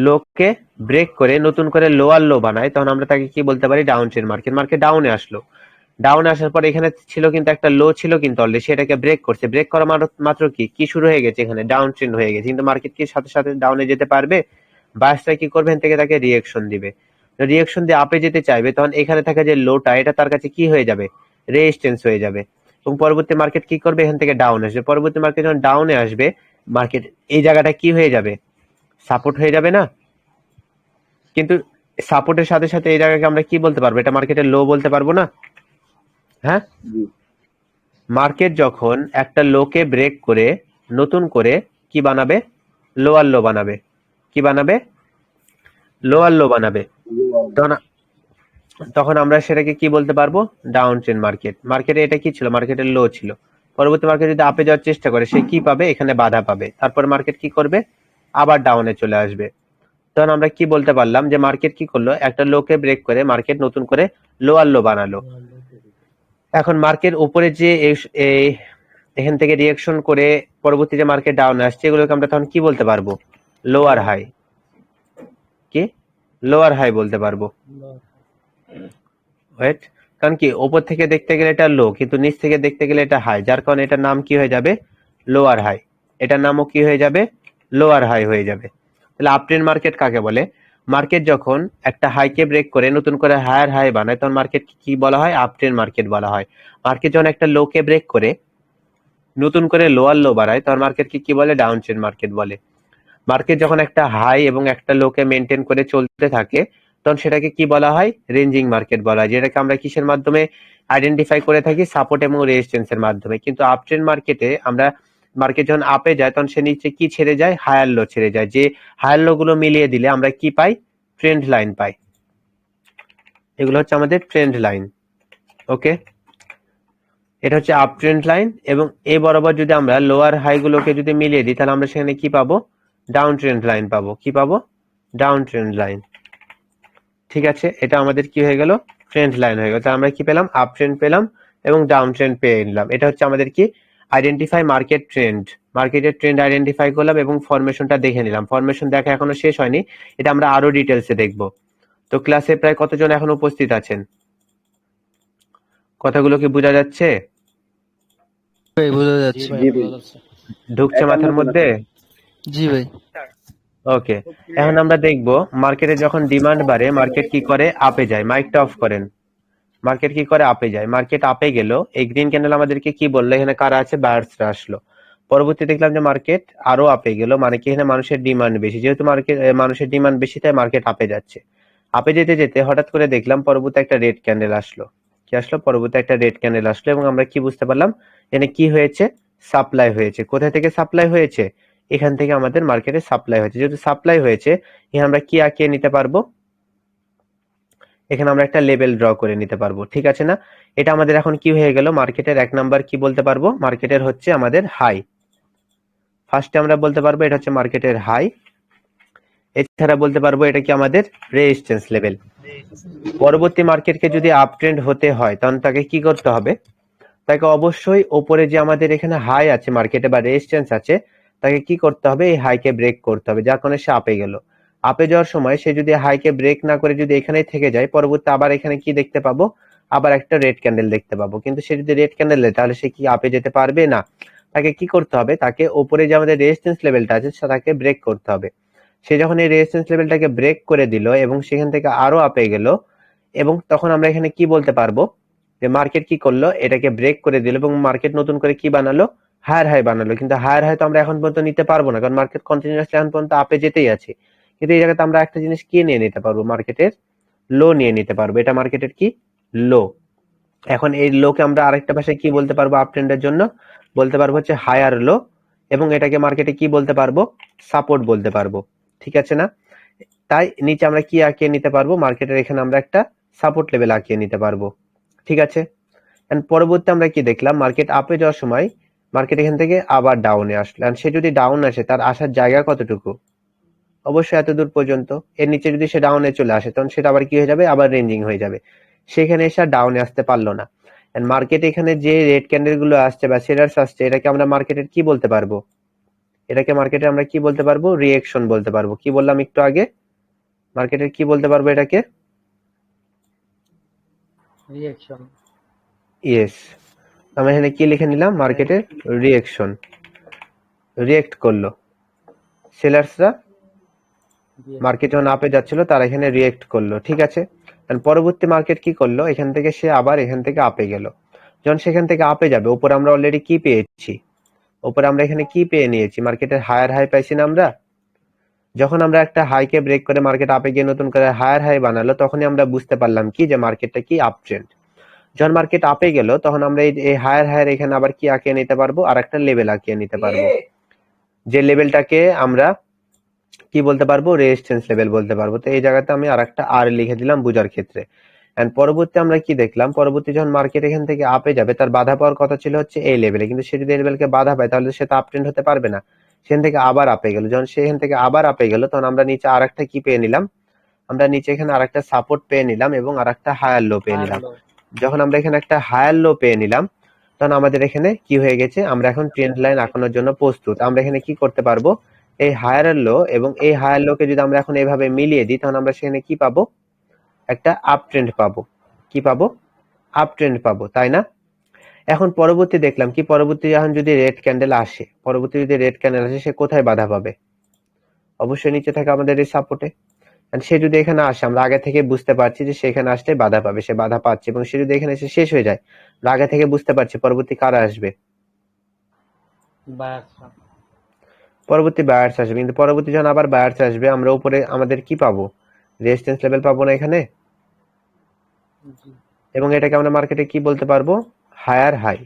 লোকে ব্রেক করে নতুন করে লোয়ার লো বানায়, তখন আমরা তাকে কি বলতে পারি? Down trend market. মার্কেট ডাউনে আসলো, ডাউনে আসার পর এখানে ছিল কিন্তু একটা লো ছিল কিন্তু অলরেডি, সেটাকে ব্রেক করছে। ব্রেক করা মাত্র কি কি শুরু হয়ে গেছে? এখানে ডাউন ট্রেন্ড হয়ে গেছে। কিন্তু মার্কেট কি সাথে সাথে ডাউনে যেতে পারবে? বায়ার্সরা কি করবে? এখান থেকে তাকে রিঅ্যাকশন দিবে, রিঅ্যাকশন দিয়ে আপে যেতে চাইবে, তখন এখানে থাকা যে লোটা, এটা তার কাছে কি হয়ে যাবে? রেজিস্ট্যান্স হয়ে যাবে। এবং পরবর্তী মার্কেট কি করবে? এখান থেকে ডাউন আসবে। পরবর্তী মার্কেট যখন ডাউনে আসবে, মার্কেট এই জায়গাটা কি হয়ে যাবে? সাপোর্ট হয়ে যাবে না? কিন্তু সাপোর্টের সাথে সাথে এই জায়গাকে আমরা কি বলতে পারবো? এটা মার্কেটের লো বলতে পারবো না? হ্যাঁ, মার্কেট যখন একটা লোকে ব্রেক করে নতুন করে কি বানাবে? লোয়ার লো বানাবে। কি বানাবে? লোয়ার লো বানাবে। তখন তখন আমরা সেটাকে কি বলতে পারবো? Down trend market. মার্কেটে এটা কি ছিল? মার্কেটের লো ছিল। পরবর্তী মার্কেট যদি আপে যাওয়ার চেষ্টা করে, সে কি পাবে? এখানে বাধা পাবে। তারপর মার্কেট কি করবে? আবার ডাউনে চলে আসবে। তখন আমরা কি বলতে পারলাম? যে মার্কেট কি করলো? একটা লোকে ব্রেক করে মার্কেট নতুন করে লোয়ার লো বানালো। এখন মার্কেট উপরে যে এখান থেকে রিঅ্যাকশন করে পরবর্তী যে মার্কেট ডাউন আসছে, এগুলোকে আমরা তখন কি বলতে পারবো? Lower high. কি? লোয়ার হাই বলতে পারবো। ওয়েট, কারণ কি উপর থেকে দেখতে গেলে এটা লো, কিন্তু নিচ থেকে দেখতে গেলে এটা হাই, যার কারণে এটার নাম কি হয়ে যাবে? Lower high. এটার নামও কি হয়ে যাবে? লোয়ার হাই হয়ে যাবে। তাহলে আপট্রেন্ড মার্কেট কাকে বলে? মার্কেট যখন একটা হাইকে ব্রেক করে নতুন করে হায়ার হাই বানায়, তখন মার্কেট কি বলা হয়? আপট্রেন্ড মার্কেট বলা হয়। মার্কেট যখন একটা লোকে ব্রেক করে নতুন করে লোয়ার লো বাড়ায়, তখন মার্কেট কি বলে? ডাউন ট্রেন্ড মার্কেট বলে। মার্কেট যখন একটা হাই এবং একটা লোকে মেনটেন করে চলতে থাকে, তখন সেটাকে কি বলা হয়? রেঞ্জিং মার্কেট বলা হয়, যেটাকে আমরা কিসের মাধ্যমে আইডেন্টিফাই করে থাকি? সাপোর্ট এবং রেজিস্ট্যান্সের মাধ্যমে। কিন্তু আপট্রেন্ড মার্কেটে আমরা মার্কেট যখন আপে যায়, তখন সে নিচে কি ছেড়ে যায়? হায়ার লো ছেড়ে যায়। যে হায়ার লো গুলো মিলিয়ে দিলে আমরা কি পাই? ট্রেন্ড লাইন পাই। এগুলো হচ্ছে আমাদের ট্রেন্ড লাইন। ওকে, এটা হচ্ছে আপ ট্রেন্ড লাইন। এবং এই বরাবর যদি আমরা লোয়ার হাই গুলোকে যদি মিলিয়ে দিই, তাহলে আমরা সেখানে কি পাবো? ডাউন ট্রেন্ড লাইন পাবো। কি পাবো? Down trend line. ঠিক আছে, এটা আমাদের কি হয়ে গেল, ট্রেন্ড লাইন হয়ে গেল। তাহলে আমরা কি পেলাম, আপ ট্রেন্ড পেলাম এবং ডাউন ট্রেন্ড পেয়ে নিলাম। এটা হচ্ছে আমাদের কি, আইডেন্টিফাই মার্কেট ট্রেন্ড, মার্কেটের ট্রেন্ড আইডেন্টিফাই করলাম এবং ফরমেশনটা দেখে নিলাম। ফরমেশন দেখা এখনো শেষ হয়নি, এটা আমরা আরো ডিটেলসে দেখব। তো ক্লাসে প্রায় কতজন এখন উপস্থিত আছেন, কথাগুলো কি বোঝা যাচ্ছে, ভাই বোঝা যাচ্ছে। জি ভাই। ঢুকছে মাথার মধ্যে? জি ভাই। ওকে, এখন আমরা দেখব মার্কেটে যখন ডিমান্ড বাড়ে মার্কেট কি করে, আপে যায়। মাইকটা অফ করেন। মার্কেট কি করে, আপে যায়। মার্কেট আপে গেল, এই গ্রিন ক্যান্ডেল আমাদেরকে কি বললো, এখানে কারা আছে, বায়ার্সরা আসলো। পরবর্তী দেখলাম যে মার্কেট আরো আপে গেল, মানে কি এখানে মানুষের ডিমান্ড বেশি, যেহেতু মার্কেট মানুষের ডিমান্ড বেশি তাই মার্কেট আপে যাচ্ছে। আপে যেতে যেতে হঠাৎ করে দেখলাম পরবর্তী একটা রেড ক্যান্ডেল আসলো। কি আসলো, পরবর্তী একটা রেড ক্যান্ডেল আসলো এবং আমরা কি বুঝতে পারলাম, এখানে কি হয়েছে, সাপ্লাই হয়েছে। কোথা থেকে সাপ্লাই হয়েছে, এখান থেকে আমাদের মার্কেটে সাপ্লাই হয়েছে। যেহেতু সাপ্লাই হয়েছে, এখানে আমরা কি আঁকিয়ে নিতে পারবো, এখানে আমরা একটা লেভেল ড্র করে নিতে পারবো। ঠিক আছে না, এটা আমাদের এখন কি হয়ে গেল, মার্কেটের এক নাম্বার কি বলতে পারবো, মার্কেটের হচ্ছে আমাদের হাই। ফার্স্টে আমরা বলতে পারবো এটা হচ্ছে মার্কেটের হাই। এছাড়া বলতে পারবো এটা কি আমাদের রেজিস্ট্যান্স লেভেল। পরবর্তী মার্কেটকে যদি আপ ট্রেন্ড হতে হয় তখন তাকে কি করতে হবে, তাকে অবশ্যই ওপরে যে আমাদের এখানে হাই আছে মার্কেটে বা রেজিস্ট্যান্স আছে, তাকে কি করতে হবে, এই হাইকে ব্রেক করতে হবে, যার কারণে সে আপে গেল। আপে যাওয়ার সময় সে যদি হাইকে ব্রেক না করে যদি এখানেই থেকে যায়, পরবর্তী আবার এখানে কি দেখতে পাবো, আবার একটা রেড ক্যান্ডেল দেখতে পাবো। কিন্তু সে যদি রেড ক্যান্ডেল দেয় তাহলে সে কি আপে যেতে পারবে না। তাকে কি করতে হবে, তাকে ওপরে যে আমাদের রেজিস্ট্যান্স লেভেলটা আছে তাকে ব্রেক করতে হবে। সে যখন এই রেজিস্ট্যান্স লেভেলটাকে ব্রেক করে দিল এবং সেখান থেকে আরো আপে গেল, এবং তখন আমরা এখানে কি বলতে পারবো, যে মার্কেট কি করলো, এটাকে ব্রেক করে দিল এবং মার্কেট নতুন করে কি বানালো, হায়ার হাই বানালো। কিন্তু হায়ার হাই তো আমরা এখন পর্যন্ত নিতে পারবো না, কারণ মার্কেট কন্টিনিউয়াসলি এখন পর্যন্ত আপে যেতেই আছে। কিন্তু এই জায়গাতে আমরা একটা জিনিস কি নিয়ে নিতে পারবো, মার্কেটের লো নিয়ে নিতে পারবো। এটা মার্কেটের কি, লো। এখন এই লোকে আমরা আরেকটা ভাষায় কি বলতে পারবো, আপ ট্রেন্ডের জন্য বলতে পারবো হচ্ছে হায়ার লো, এবং এটাকে মার্কেটে কি বলতে পারবো, সাপোর্ট বলতে পারবো। ঠিক আছে না, তাই নিচে আমরা কি আঁকিয়ে নিতে পারবো, মার্কেটের এখানে আমরা একটা সাপোর্ট লেভেল আঁকিয়ে নিতে পারবো। ঠিক আছে, পরবর্তী আমরা কি দেখলাম, মার্কেট আপে যাওয়ার সময় মার্কেট এখান থেকে আবার ডাউনে আসলো। সে যদি ডাউন আসে তার আসার জায়গা কতটুকু, অবশ্যই এত দূর পর্যন্ত। এর নিচে যদি সে ডাউনে চলে আসে তখন সেটা আবার কি হয়ে যাবে, আবার রেঞ্জিং হয়ে যাবে। সেখানে এসে ডাউনে আসতে পারলো না। মার্কেট এখানে যে রেড ক্যান্ডেল গুলো আসছে বা সেলার্স আসছে, এটাকে আমরা মার্কেটের কি বলতে পারবো, এটাকে মার্কেটে আমরা কি বলতে পারবো, রিয়েকশন বলতে পারবো। কি বললাম একটু আগে, মার্কেটের কি বলতে পারবো এটাকে, রিঅ্যাকশন। ইয়েস। আমরা এখানে কি লিখে নিলাম, মার্কেটের রিয়েকশন। রিয়েক্ট করলো সেলার্সরা, মার্কেট যখন আপে যাচ্ছিল তারা এখানে রিয়েক্ট করলো। ঠিক আছে, পরবর্তী মার্কেট কি করলো, এখান থেকে সে আবার এখান থেকে আপে গেল। যখন সেখান থেকে আপে যাবে, উপরে আমরা অলরেডি কি পেয়েছি, উপরে আমরা এখানে কি পেয়ে নিয়েছি, মার্কেটের হায়ার হাই পাইছি না আমরা। যখন আমরা একটা হাইকে ব্রেক করে মার্কেট আপে গিয়ে নতুন করে হায়ার হাই বানালো, তখনই আমরা বুঝতে পারলাম কি যে মার্কেটটা কি আপ ট্রেন্ড। যখন মার্কেট আপে গেল তখন আমরা এই হায়ার হায়ার এখানে আবার কি আঁকিয়ে নিতে পারবো, আর একটা লেভেল আঁকিয়ে নিতে পারবো, যে লেভেলটাকে আমরা কি বলতে পারবো, রেজিস্ট্যান্স লেভেল বলতে পারবো। তো এই জায়গাতে আমি আরেকটা আর লিখে দিলাম বোঝার ক্ষেত্রে। এন্ড পরবর্তী আমরা কি দেখলাম, পরবর্তী যখন মার্কেট এখান থেকে আপে যাবে তার বাধা পাওয়ার কথা ছিল হচ্ছে এই লেভেলে, কিন্তু সে যদি এই লেভেলকে বাধা পায় তাহলে সে তো আপ ট্রেন্ড হতে পারবে না। সেখান থেকে আবার আপে গেল, যখন সেখান থেকে আবার আপে গেল তখন আমরা নিচে আরেকটা কি পেয়ে নিলাম, আমরা নিচে এখানে আরেকটা সাপোর্ট পেয়ে নিলাম এবং আরেকটা হায়ার লো পেয়ে নিলাম। যখন আমরা এখানে একটা হায়ার লো পেয়ে নিলাম তখন আমাদের এখানে কি হয়ে গেছে, আমরা এখন ট্রেন্ড লাইন আঁকানোর জন্য প্রস্তুত। আমরা এখানে কি করতে পারবো, এই হায়ার লো এবং এই হায়ার লোকে যদি আমরা এখন এইভাবে মিলিয়ে দিই তখন আমরা সেখানে কি পাবো, একটা আপ ট্রেন্ড পাবো। কি পাবো, আপ ট্রেন্ড পাবো, তাই না। এখন পরবর্তী দেখলাম কি, পরবর্তী এখন যদি রেড ক্যান্ডেল আসে, পরবর্তী যদি রেড ক্যান্ডেল আসে সে কোথায় বাধা পাবে, অবশ্যই নিচে থাকে আমাদের এই সাপোর্টে। সে যদি এখানে আসে আমরা আগে থেকে বুঝতে পারছি যে সেখানে আসলে বাধা পাবে, সে বাধা পাচ্ছে, এবং সে যদি এখানে এসে শেষ হয়ে যায় আমরা আগে থেকে বুঝতে পারছি পরবর্তী কারা আসবে, পরবর্তী বায়ার্স আসবে। কিন্তু পরবর্তী যখন আবার বায়ার্স আসবে আমরা উপরে আমাদের কি পাবো, রেজিস্ট্যান্স লেভেল পাবো না এখানে, এবং এটাকে আমরা মার্কেটে কি বলতে পারবো, হায়ার হাই।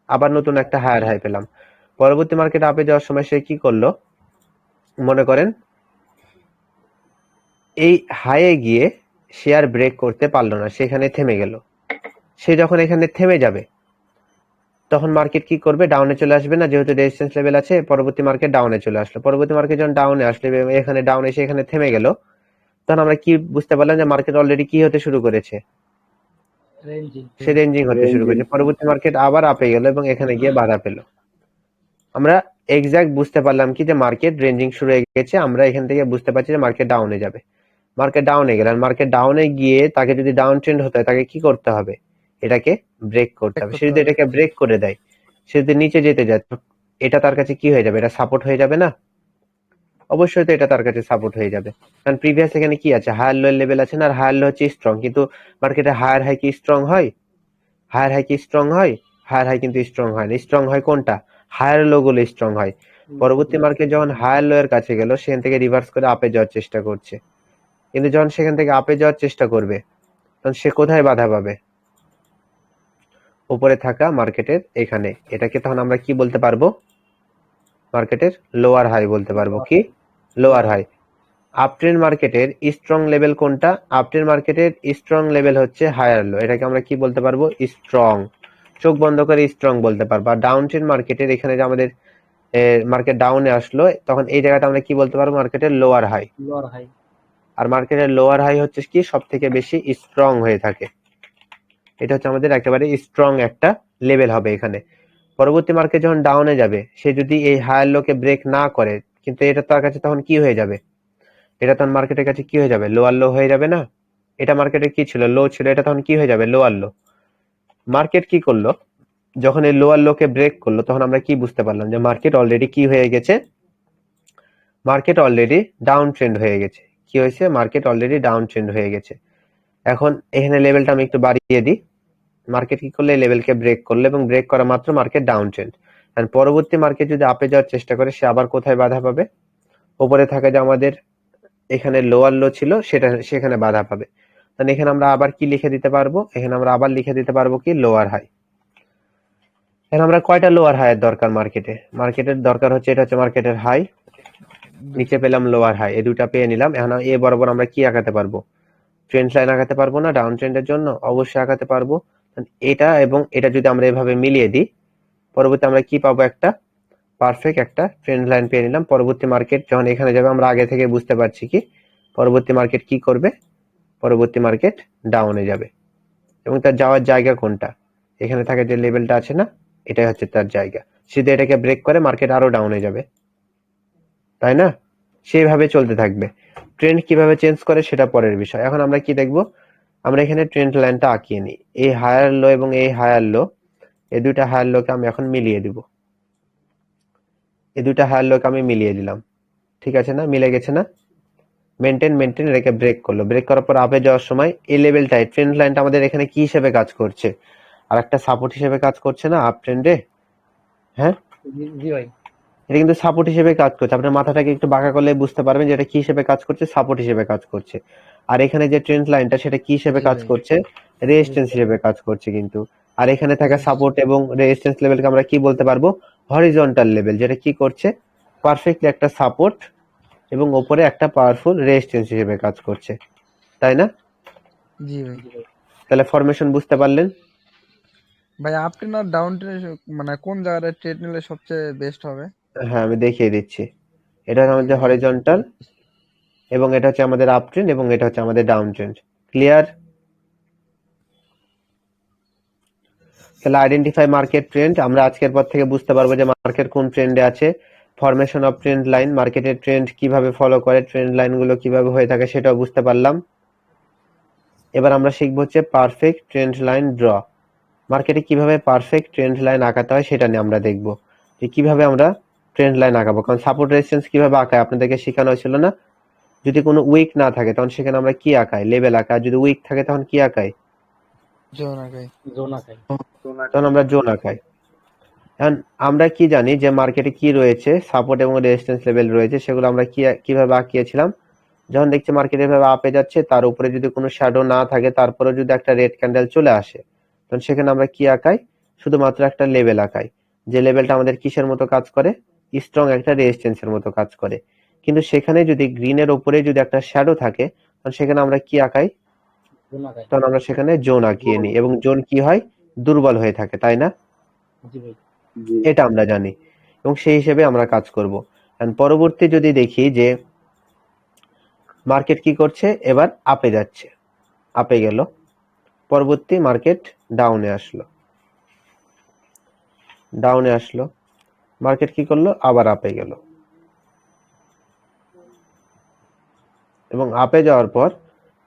আবার নতুন একটা হায়ার হাই পেলাম। পরবর্তী মার্কেট আপে যাওয়ার সময় সে কি করলো, মনে করেন এই হাইয়ে গিয়ে সে আর ব্রেক করতে পারলো না, সেখানে থেমে গেল। সে যখন এখানে থেমে যাবে তখন মার্কেট কি করবে? ডাউনে চলে আসবে না, যেহেতু রেজিস্ট্যান্স লেভেল আছে। পরবর্তী মার্কেট ডাউনে চলে আসলো, পরবর্তী মার্কেট যখন ডাউনে আসলে এখানে ডাউন এসে এখানে থেমে গেল, তখন আমরা কি বুঝতে পারলাম যে মার্কেট অলরেডি কি হতে শুরু করেছে? সে রেঞ্জিং হতে শুরু করেছে। পরবর্তী মার্কেট আবার আপে গেল এবং এখানে গিয়ে বাধা পেল। আমরা এক্সাক্ট বুঝতে পারলাম কি যে মার্কেট রেঞ্জিং শুরু হয়ে গেছে। আমরা এখান থেকে বুঝতে পারছি যে মার্কেট ডাউনে যাবে। মার্কেট ডাউনে গেল, আর মার্কেট ডাউনে গিয়ে তাকে যদি ডাউন ট্রেন্ড হতে হয় তাকে কি করতে হবে? এটাকে ব্রেক করতে হবে। সে যদি এটাকে ব্রেক করে দেয়, সে যদি নিচে যেতে যায়, এটা তার কাছে কি হয়ে যাবে? এটা সাপোর্ট হয়ে যাবে না? অবশ্যই তো এটা তার কাছে সাপোর্ট হয়ে যাবে, কারণ প্রিভিয়াস এখানে কি আছে? হায়ার লো লেভেল আছে না, আর হায়ার লো হচ্ছে স্ট্রং। কিন্তু মার্কেটে হায়ার হাই কি স্ট্রং হয়? হায়ার হাই কি স্ট্রং হয়? হায়ার হাই কিন্তু স্ট্রং হয় না। স্ট্রং হয় কোনটা? হায়ার লো গুলো স্ট্রং হয়। পরবর্তী মার্কেট যখন হায়ার লো এর কাছে গেল, সেখান থেকে রিভার্স করে আপে যাওয়ার চেষ্টা করছে। কিন্তু যখন সেখান থেকে আপে যাওয়ার চেষ্টা করবে, তখন সে কোথায় বাধা পাবে? উপরে থাকা মার্কেটের এখানে। এটাকে তখন আমরা কি বলতে পারবো? মার্কেটের লোয়ার হাই বলতে পারবো। কি? Lower high. আপট্রেন্ড মার্কেটের স্ট্রং লেভেল কোনটা? আপট্রেন্ড মার্কেটের স্ট্রং লেভেল হচ্ছে হায়ার লো। এটাকে আমরা কি বলতে পারবো? স্ট্রং। চোখ বন্ধ করে স্ট্রং বলতে পারবো। আর ডাউন ট্রেন্ড মার্কেটের এখানে যে আমাদের মার্কেট ডাউনে আসলো, তখন এই জায়গাটা আমরা কি বলতে পারবো? মার্কেটের লোয়ার হাই। আর মার্কেটের লোয়ার হাই হচ্ছে কি সব থেকে বেশি স্ট্রং হয়ে থাকে। এটা হচ্ছে আমাদের একেবারে স্ট্রং একটা লেভেল হবে এখানে। পরবর্তী মার্কেট যখন ডাউনে যাবে, সে যদি এই হায়ার লোকে ব্রেক না করে, কিন্তু এটা তার কাছে তখন কি হয়ে যাবে? এটা তখন মার্কেটের কাছে কি হয়ে যাবে? লোয়ার লো হয়ে যাবে না? এটা মার্কেটে কি ছিল? লো ছিল। এটা তখন কি হয়ে যাবে? লোয়ার লো। মার্কেট কি করলো? যখন এই লোয়ার লোকে ব্রেক করলো, তখন আমরা কি বুঝতে পারলাম যে মার্কেট অলরেডি কি হয়ে গেছে? মার্কেট অলরেডি ডাউন ট্রেন্ড হয়ে গেছে। কি হয়েছে? মার্কেট অলরেডি ডাউন ট্রেন্ড হয়ে গেছে। এখন এখানে লেভেলটা আমি একটু বাড়িয়ে দিই। মার্কেট কি করলে? লেভেলকে ব্রেক করলো, এবং ব্রেক করা মাত্র মার্কেট ডাউন ট্রেন্ড। আর পরবর্তী মার্কেট যদি আপে যাওয়ার চেষ্টা করে, সে আবার কোথায় বাধা পাবে? উপরে থাকা যে আমাদের এখানে লোয়ার লো ছিল, সেখানে বাধা পাবে। তাহলে এখানে আমরা আবার কি লিখে দিতে পারবো? এখানে আমরা আবার লিখে দিতে পারবো কি? Lower high. এখন আমরা কয়টা লোয়ার হাইয়ের দরকার মার্কেটে? মার্কেটের দরকার হচ্ছে, এটা হচ্ছে মার্কেটের হাই, নিচে পেলাম লোয়ার হাই, এই দুটা পেয়ে নিলাম। এখন এ বরাবর আমরা কি আঁকাতে পারবো? ট্রেন্ড লাইন আঁকাতে পারবো না ডাউন ট্রেন্ডের জন্য? অবশ্যই আঁকাতে পারবো। এটা এবং এটা যদি আমরা এভাবে মিলিয়ে দিই, পরবর্তী আমরা কি পাবো? একটা পারফেক্ট একটা ট্রেন্ড লাইন পেয়ে নিলাম। পরবর্তী মার্কেট যখন এখানে যাবে, আমরা আগে থেকে বুঝতে পারছি কি পরবর্তী মার্কেট কি করবে? পরবর্তী মার্কেট ডাউনে যাবে, এবং তার যাওয়ার জায়গা কোনটা? এখানে থাকে যে লেভেলটা আছে না, এটাই হচ্ছে তার জায়গা। সিধে এটাকে ব্রেক করে মার্কেট আরো ডাউনে যাবে, তাই না? সেইভাবে চলতে থাকবে। ট্রেন্ড কিভাবে চেঞ্জ করে সেটা পরের বিষয়। এখন আমরা কি দেখব? আমরা এখানে ট্রেন্ড লাইনটা আঁকিয়ে নিই। এই হায়ার লো এবং এই হায়ার লো, এই দুইটা হায়ার লোকে আমি এখন মিলিয়ে দিব। এই দুইটা হায়ার লোকে আমি মিলিয়ে দিলাম। ঠিক আছে না? মিলে গেছে না? মেনটেন রেখে ব্রেক করলো। ব্রেক করার পর আপে যাওয়ার সময় এই লেভেলটাই, ট্রেন্ড লাইনটা আমাদের এখানে কি হিসেবে কাজ করছে? আর একটা সাপোর্ট হিসেবে কাজ করছে না আপ ট্রেন্ডে? হ্যাঁ, এটা কিন্তু সাপোর্ট হিসেবে কাজ করছে। আপনার মাথাটাকে একটু বাঁকা করলে বুঝতে পারবেন যে এটা কি হিসেবে কাজ করছে? সাপোর্ট হিসেবে কাজ করছে। আর এখানে যে ট্রেন্ড লাইনটা, সেটা কি হিসেবে কাজ করছে? রেজিস্ট্যান্স হিসেবে কাজ করছে কিন্তু। আর এখানে থাকা সাপোর্ট এবং রেজিস্ট্যান্স লেভেলকে আমরা কি বলতে পারবো? হরিজন্টাল লেভেল, যেটা কি করছে? পারফেক্টলি একটা সাপোর্ট এবং উপরে একটা পাওয়ারফুল রেজিস্ট্যান্স হিসেবে কাজ করছে, তাই না? জি ভাই। তাহলে ফরমেশন বুঝতে পারলেন? ভাই আপ ট্রেন্ড আর ডাউন ট্রেন্ড মানে কোন জায়গাটা ট্রেড নিলে সবচেয়ে বেস্ট হবে? হ্যাঁ, আমি দেখিয়ে দিচ্ছি। এটা আমাদের হরিজন্টাল, এবং এটা হচ্ছে আমাদের আপ ট্রেন্ড, এবং এটা হচ্ছে আমাদের ডাউন ট্রেন্ড। ক্লিয়ার? তাহলে আইডেন্টিফাই মার্কেট ট্রেন্ড, আমরা আজকের পর থেকে বুঝতে পারবো যে মার্কেট কোন ট্রেন্ডে আছে। ফরমেশন অফ ট্রেন্ড লাইন, মার্কেটের ট্রেন্ড কিভাবে ফলো করে, ট্রেন্ড লাইনগুলো কিভাবে হয়ে থাকে সেটাও বুঝতে পারলাম। এবার আমরা শিখবো হচ্ছে পারফেক্ট ট্রেন্ড লাইন ড্র। মার্কেটে কিভাবে পারফেক্ট ট্রেন্ড লাইন আঁকাতে হয় সেটা নিয়ে আমরা দেখবো, যে কিভাবে আমরা ট্রেন্ড লাইন আঁকাবো। কারণ সাপোর্ট রেজিস্ট্যান্স কিভাবে আঁকায় আপনাদেরকে শেখানো হয়েছিল না? যদি কোনো উইক না থাকে, তখন সেখানে আমরা কি আঁকাই? লেভেল আঁকাই। আর যদি উইক থাকে, তখন কি আঁকাই? জোন আঁকাই। তখন আমরা জোন আঁকাই। এখন আমরা কি জানি যে মার্কেটে কি রয়েছে? সাপোর্ট এবং রেজিস্ট্যান্স লেভেল রয়েছে। সেগুলো আমরা কিভাবে আঁকিয়েছিলাম? যখন দেখছি মার্কেট এভাবে আপে যাচ্ছে, তার উপরে যদি কোনো শ্যাডো না থাকে, তারপরে যদি একটা রেড ক্যান্ডেল চলে আসে, তখন সেখানে আমরা কি আঁকাই? শুধুমাত্র একটা লেভেল আঁকাই, যে লেভেলটা আমাদের কিসের মতো কাজ করে? স্ট্রং একটা রেজিস্ট্যান্সের মতো কাজ করে। কিন্তু সেখানে যদি গ্রিনের উপরে যদি একটা শ্যাডো থাকে, তখন সেখানে আমরা কি আঁকাই? তখন আমরা সেখানে জোন আঁকিয়ে নিই, এবং জোন কি হয়? দুর্বল হয়ে থাকে, তাই না? এটা আমরা জানি এবং সেই হিসেবে আমরা কাজ করব। পরবর্তী যদি দেখি যে মার্কেট কি করছে, এবার আপে যাচ্ছে, আপে গেল, পরবর্তী মার্কেট ডাউনে আসলো, ডাউনে আসলো, মার্কেট কি করলো, আবার আপে গেল এবং আপে যাওয়ার পর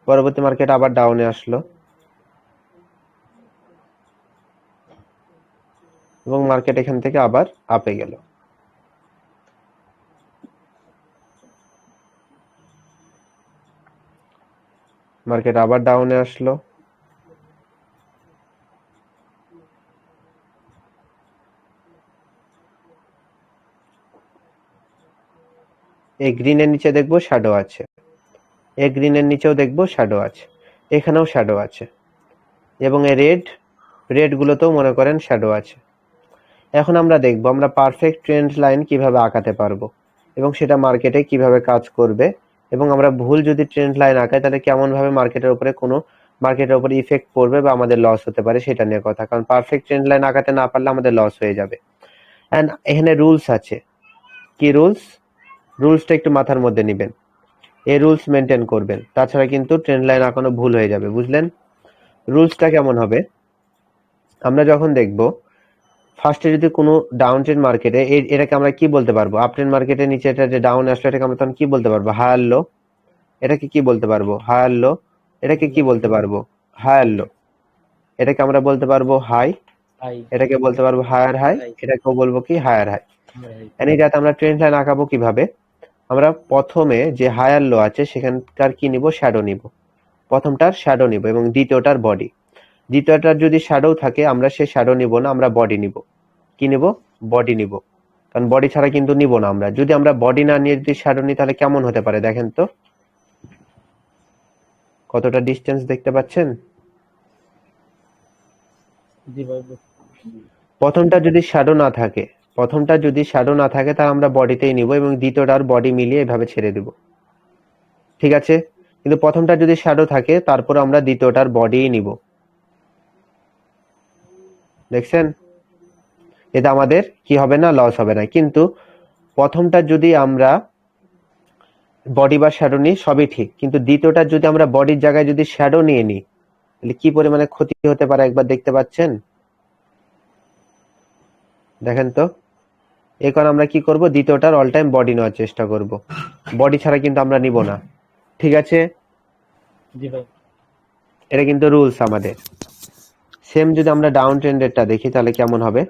পরবর্তী মার্কেট আবার ডাউনে আসলো এবং মার্কেট এখান থেকে আবার আপে গেল। মার্কেট আবার ডাউনে আসলো, এই গ্রিনের নিচে দেখবো শ্যাডো আছে, এই গ্রিনের নিচেও দেখবো শ্যাডো আছে, এখানেও শ্যাডো আছে এবং এই রেড গুলোতেও মনে করেন শ্যাডো আছে। এখন আমরা দেখবো আমরা পারফেক্ট ট্রেন্ড লাইন কিভাবে আঁকাতে পারবো এবং সেটা মার্কেটে কিভাবে কাজ করবে, এবং আমরা ভুল যদি ট্রেন্ড লাইন আঁকাই তাহলে কেমন ভাবে মার্কেটের উপরে ইফেক্ট পড়বে বা আমাদের লস হতে পারে সেটা নিয়ে কথা। কারণ পারফেক্ট ট্রেন্ড লাইন আঁকাতে না পারলে আমাদের লস হয়ে যাবে। এন্ড এখানে রুলস আছে। কি রুলসটা একটু মাথার মধ্যে নিবেন, এই রুলস মেনটেন করবেন, তাছাড়া কিন্তু ট্রেন্ড লাইন আঁকানো ভুল হয়ে যাবে, বুঝলেন? রুলসটা কেমন হবে, আমরা যখন দেখবো ফার্স্টে যদি কোনো ডাউন ট্রেন্ড মার্কেটে, এটাকে আমরা কি বলতে পারবো, আপ ট্রেন্ড মার্কেটের নিচে এটা যে ডাউন আসলো এটাকে আমরা তখন কি বলতে পারবো, হায়ার লো। এটাকে কি বলতে পারবো, হায়ার লো। এটাকে কি বলতে পারবো, হায়ার লো। এটাকে আমরা বলতে পারবো হাই, এটাকে বলতে পারবো হায়ার হাই, এটাকেও বলবো কি হায়ার হাই। এই যাতে আমরা ট্রেন্ড লাইন আঁকাবো কিভাবে, আমরা প্রথমে যে হায়ার লো আছে সেখানকার কি নিব, শ্যাডো নিব, প্রথমটার শ্যাডো নিব এবং দ্বিতীয়টার বডি। দ্বিতীয়টার যদি শ্যাডো থাকে আমরা সে শ্যাডো নিব না, আমরা বডি নিব। কি নিব, বডি নিব, কারণ বডি ছাড়া কিন্তু নিব না আমরা। যদি আমরা বডি না নিয়ে যদি শ্যাডো নিই তাহলে কেমন হতে পারে দেখেন তো, কতটা ডিস্টেন্স দেখতে পাচ্ছেন? প্রথমটা যদি শ্যাডো না থাকে, তাহলে আমরা বডিতেই নিব এবং দ্বিতীয়টার বডি মিলিয়ে এভাবে ছেড়ে দিব, ঠিক আছে? কিন্তু প্রথমটা যদি শ্যাডো থাকে তারপর আমরা দ্বিতীয়টার বডিই নিব, দেখছেন? এটা আমাদের কি হবে না, লস হবে না। কিন্তু প্রথমটা যদি আমরা বডি বা শ্যাডো নিই সবই ঠিক, কিন্তু দ্বিতীয়টা যদি আমরা বডির জায়গায় যদি শ্যাডো নিয়ে নিই তাহলে কি পরিমাণে ক্ষতি হতে পারে একবার দেখতে পাচ্ছেন? দেখেন তো, এই কারণে আমরা কি করব, দ্বিতীয়টার অল টাইম বডি নেওয়ার চেষ্টা করব, বডি ছাড়া কিন্তু আমরা নিব না, ঠিক আছে? এটা কিন্তু রুলস আমাদের। সেম যদি আমরা ডাউন ট্রেন্ডেরটা দেখি তাহলে কেমন হবে,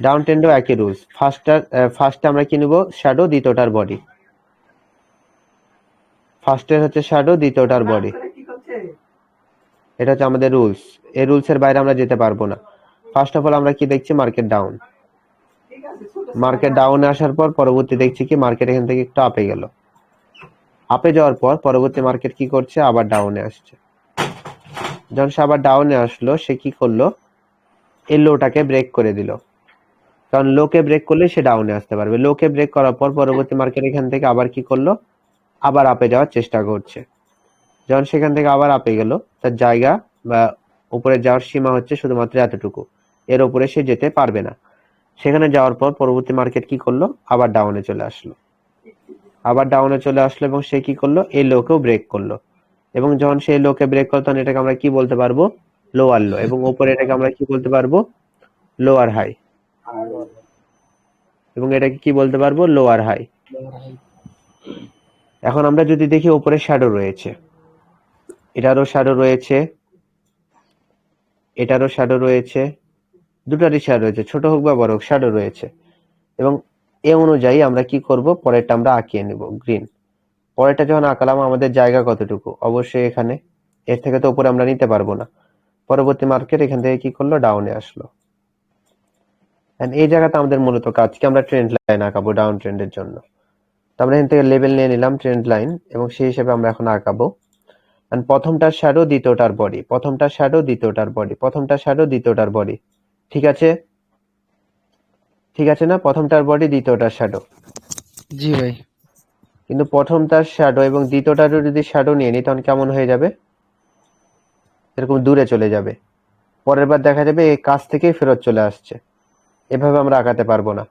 ডাউন ট্রেন্ডও একই রুলস। ফার্স্টে আমরা কি নিব, শ্যাডো, দ্বিতীয়টার বডি। ফার্স্টের হচ্ছে শ্যাডো, দ্বিতীয়টার বডি, এটা হচ্ছে আমাদের রুলস। এই রুলসের বাইরে আমরা যেতে পারবো না। ফার্স্ট অফ অল আমরা কি দেখছি, মার্কেট ডাউন, মার্কেট ডাউনে আসার পর পরবর্তী দেখছি কি মার্কেট এখান থেকে একটু আপে গেল, আপে যাওয়ার পর পরবর্তী মার্কেট কি করছে, আবার ডাউনে আসছে। যখন সে আবার ডাউনে আসলো সে কি করলো, এই লোটাকে ব্রেক করে দিল, কারণ লোকে ব্রেক করলে সে ডাউনে আসতে পারবে। লোকে ব্রেক করার পর পরবর্তী মার্কেট এখান থেকে আবার কি করলো, আবার আপে যাওয়ার চেষ্টা করছে। যখন সেখান থেকে আবার আপে গেল, তার জায়গা বা উপরে যাওয়ার সীমা হচ্ছে শুধুমাত্র এতটুকু, এর উপরে সে যেতে পারবে না। সেখানে যাওয়ার পর পরবর্তী মার্কেট কি করলো, আবার ডাউনে চলে আসলো, এবং সে কি করলো, এই লোকেও ব্রেক করলো। এবং যখন সেই লোকে ব্রেক করলো তখন এটাকে আমরা কি বলতে পারবো, লোয়ার লো, এবং উপরে এটাকে আমরা কি বলতে পারবো, লোয়ার হাই, এবং এটাকে কি বলতে পারবো, লোয়ার হাই। এখন আমরা যদি দেখি উপরে শ্যাডো রয়েছে, এটারও শ্যাডো রয়েছে, এটারও শ্যাডো রয়েছে, দুটারই শ্যাডো রয়েছে, ছোট হোক বা বড় হোক শ্যাডো রয়েছে। এবং এ অনুযায়ী আমরা কি করব, পরেরটা আমরা আঁকিয়ে নেব গ্রিন। পরেরটা যখন আঁকালাম আমাদের জায়গা কতটুকু, অবশ্যই এখানে, এর থেকে তো উপরে আমরা নিতে পারবো না। পরবর্তী মার্কেট এখান থেকে কি করলো, ডাউনে আসলো। এই জায়গাতে আমাদের মূলত কাজ কি, আমরা ট্রেন্ড লাইন আঁকাবো ডাউন ট্রেন্ডের জন্য। তো আমরা এখান থেকে লেভেল নিয়ে নিলাম ট্রেন্ড লাইন এবং সেই হিসেবে আমরা এখন আঁকাবো। প্রথমটার শ্যাডো, দ্বিতীয়টার বডি, প্রথমটার শ্যাডো, দ্বিতীয়টার বডি, প্রথমটার শ্যাডো, দ্বিতীয়টার বডি, ঠিক আছে? ঠিক আছে না, প্রথমটার বডি, দ্বিতীয়টার শ্যাডো। জি ভাই। কিন্তু প্রথমটার শ্যাডো এবং দ্বিতীয়টারও যদি শ্যাডো নিয়ে নিই তখন কেমন হয়ে যাবে, এরকম দূরে চলে যাবে। পরের বার দেখা যাবে এই কাছ থেকেই ফেরত চলে আসছে, এভাবে আমরা আঁকাতে পারবো না।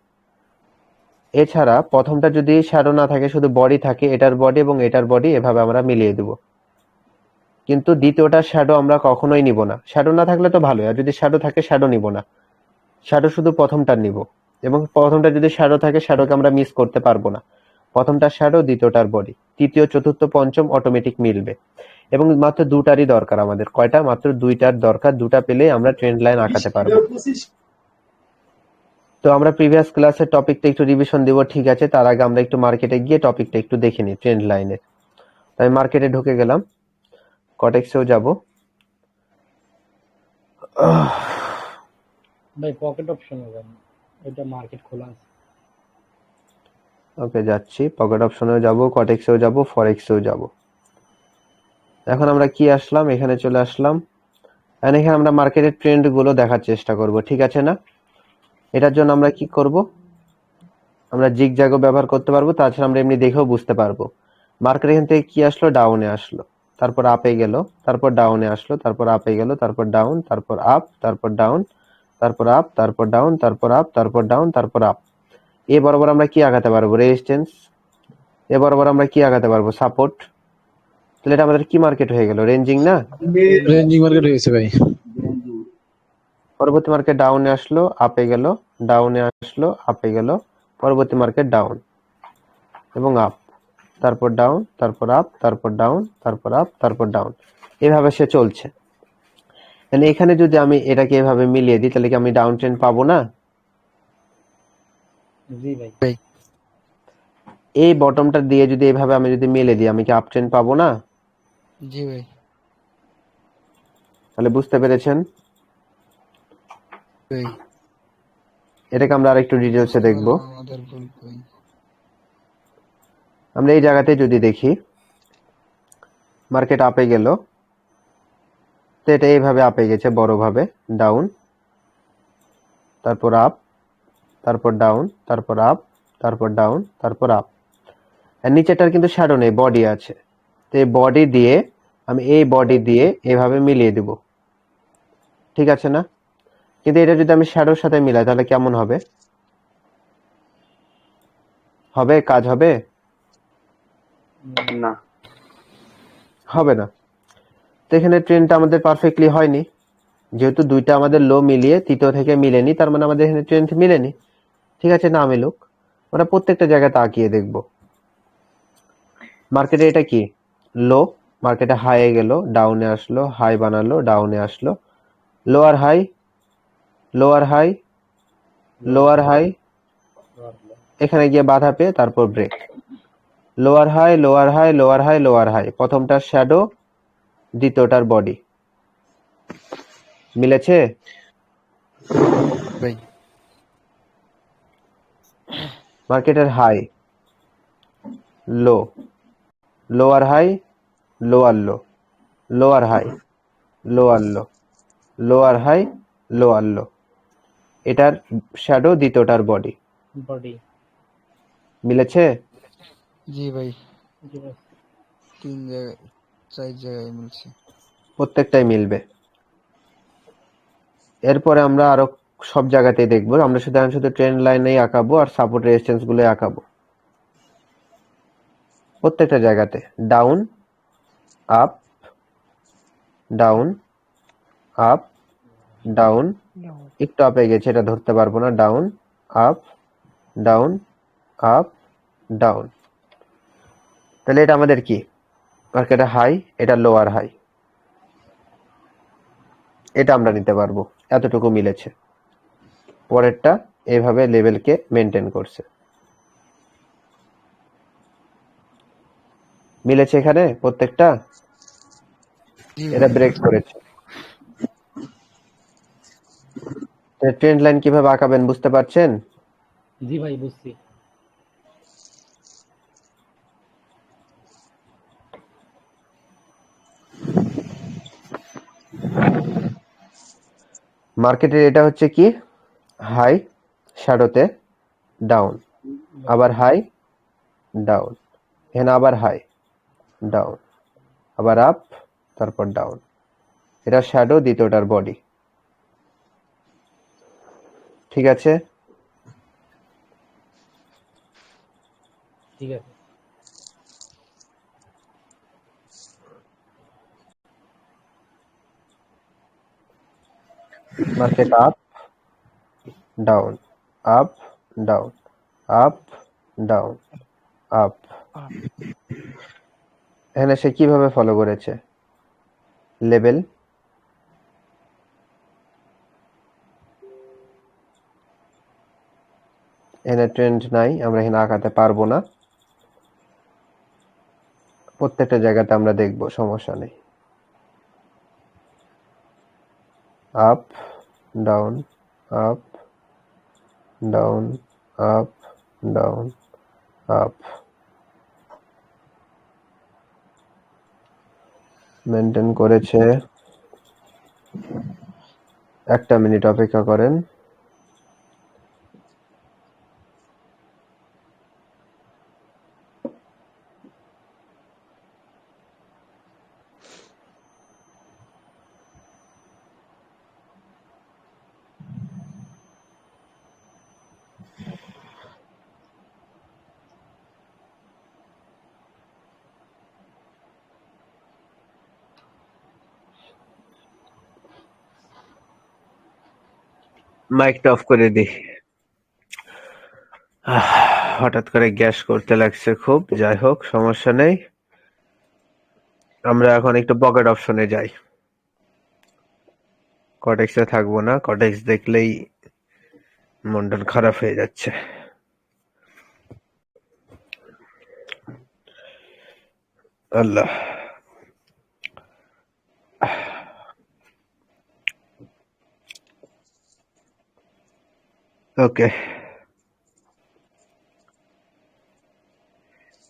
এছাড়া প্রথমটা যদি শ্যাডো না থাকে, শুধু বডি থাকে, এটার বডি এবং এটার বডি এভাবে আমরা মিলিয়ে দেব। কিন্তু দ্বিতীয়টা শ্যাডো আমরা কখনোই নিব না। শ্যাডো না থাকলে তো ভালোই, আর যদি শ্যাডো থাকে শ্যাডো নিব না, শ্যাডো শুধু প্রথমটার নিব। এবং প্রথমটা যদি শ্যাডো থাকে, শ্যাডোকে আমরা মিস করতে পারবো না। প্রথমটা শ্যাডো, দ্বিতীয়টার বডি, তৃতীয় চতুর্থ পঞ্চম অটোমেটিক মিলবে। এবং মাত্র দুটারই দরকার আমাদের। কয়টা? মাত্র দুইটার দরকার। দুটা পেলেই আমরা ট্রেন্ড লাইন আঁকাতে পারবো। তো আমরা প্রিভিয়াস ক্লাসের টপিকটা একটু রিভিশন দিব, ঠিক আছে? তার আগে আমরা একটু মার্কেটে গিয়ে টপিকটা একটু দেখে নিই ট্রেন্ড লাইনের। তাই মার্কেটে ঢুকে গেলাম, কটেক্সেও যাব। ভাই পকেট অপশনে যান, এটা মার্কেট খোলা আছে। ওকে, যাচ্ছি। পকেট অপশনেও যাব, কটেক্সেও যাব, ফরেক্সেও যাব। এখন আমরা কি আসলাম, এখানে চলে আসলাম। আর এখানে আমরা মার্কেটের ট্রেন্ড গুলো দেখার চেষ্টা করব, ঠিক আছে না? এটার জন্য আমরা কি করব, আমরা জিগজ্যাগও ব্যবহার করতে পারবো, তাছাড়া আমরা এমনি দেখেও বুঝতে পারবো। মার্কেট এখান থেকে কি আসলো, ডাউনে আসলো, তারপর আপে গেল, তারপর ডাউনে আসলো, তারপর আপে গেল, তারপর ডাউন, তারপর আপ, তারপর ডাউন, তারপর আপ, তারপর ডাউন, তারপর আপ, তারপর ডাউন, তারপর আপ। এ বরাবর আমরা কি আগাতে পারবো, রেজিস্ট্যান্স। এ বরাবর আমরা কি আগাতে পারবো, সাপোর্ট। তাহলে এটা আমাদের কি মার্কেট হয়ে গেল, রেঞ্জিং না? রেঞ্জিং মার্কেট হয়ে গেছে ভাই। পরবর্তী মার্কেট ডাউনে আসলো, আপে গেল, ডাউনে আসলো, আপে গেল, পরবর্তী মার্কেট ডাউন এবং আপ, তারপর ডাউন, তারপর আপ, তারপর ডাউন, তারপর আপ, তারপর ডাউন। এভাবে সে চলছে। মানে এখানে যদি আমি এটাকে এভাবে মিলিয়ে দিই, তাহলে কি আমি ডাউন ট্রেন্ড পাবো না? জি ভাই। এই বটমটা দিয়ে যদি এভাবে আমি যদি মিলে দিই, আমি কি আপ ট্রেন্ড পাবো না? জি ভাই। তাহলে বুঝতে পেরেছেন? ভাই এটাকে আমরা আরেকটু ডিটেলসে দেখবো। আমাদের ভুল কই? আমরা এই জায়গাতে যদি দেখি, মার্কেট আপে গেল, তো এটা এইভাবে আপে গেছে বড়ভাবে, ডাউন, তারপর আপ, তারপর ডাউন, তারপর আপ, তারপর ডাউন, তারপর আপ। আর নিচেটার কিন্তু শ্যাডো নেই, বডি আছে। তো এই বডি দিয়ে আমি এই বডি দিয়ে এভাবে মিলিয়ে দিব, ঠিক আছে না? কিন্তু এটা যদি আমি শ্যাডোর সাথে মিলাই, তাহলে কেমন হবে? হবে? কাজ হবে? না, হবে না। তো এখানে ট্রেনটা আমাদের পারফেক্টলি হয়নি, যেহেতু দুইটা আমাদের লো মিলিয়ে তৃতীয় থেকে মিলেনি, তার মানে আমাদের এখানে ট্রেন্ড মিলেনি। ঠিক আছে, না মিলুক, আমরা প্রত্যেকটা জায়গায় তাকিয়ে দেখব। মার্কেটে এটা কি, লো, মার্কেটে হাই গেল, ডাউনে আসলো, হাই বানালো, ডাউনে আসলো, lower high, lower high, lower high, এখানে গিয়ে বাধা পেয়ে তারপর break, lower high, lower high, lower high, lower high. প্রথমটার শ্যাডো, দ্বিতীয়টার বডি মিলেছে? ভাই মার্কেটের high, low, lower high, lower low, lower high, lower low, lower high, lower low. এটার শ্যাডো, দ্বিতীয়টার বডি বডি। মিলেছে? জি ভাই, জি ভাই। 3 জায়গায় 4 জায়গায় মিলছে। প্রত্যেকটাই মিলবে। এরপরে আমরা আরো সব জায়গাতেই দেখবো, আমরা শুধু ট্রেন্ড লাইনেই আঁকাবো আর সাপোর্ট রেজিস্ট্যান্স গুলো আঁকাবো প্রত্যেকটা জায়গাতে। Down, up, down, up, down, একটু আপে গেছে, এটা ধরতে পারবো না, down, up, down, up, down. তাহলে এটা আমাদের কি, মার্কেটে হাই, এটা লোয়ার হাই, এটা আমরা নিতে পারবো, এতটুকু মিলেছে। পরেরটা এইভাবে লেভেলকে মেনটেন করছে, মিলেছে এখানে প্রত্যেকটা, জি এটা ভাই। ব্রেক করেছে। ট্রেন্ড লাইন কিভাবে আঁকাবেন বুঝতে পারছেন? জি ভাই, বুঝছি। মার্কেটের এটা হচ্ছে কি, হাই, শ্যাডোতে ডাউন, আবার হাই, ডাউন, এখানে আবার হাই, ডাউন, আবার আপ, তারপর ডাউন। এটা শ্যাডো, দ্বিতীয়টার বডি, ঠিক আছে? ঠিক আছে। Market up down up down up down up. এখানে সে কিভাবে ফলো করেছে? লেভেল, এখানে ট্রেন্ড নাই, আমরা এখানে আঁকাতে পারবো না। প্রত্যেকটা জায়গাতে আমরা দেখবো, সমস্যা নেই। Up down up down up down up. Maintain করেছে। 1 মিনিট অপেক্ষা করেন। মাইকটা অফ করে দিই। হঠাৎ করে গ্যাস করতে লাগছে খুব। যাই হোক, সমস্যা নেই। আমরা এখন একটু পকেট অপশনে যাই। কটেক্সে থাকবো না, কটেক্স দেখলেই মনটা খারাপ হয়ে যাচ্ছে। আল্লাহ, ওকে।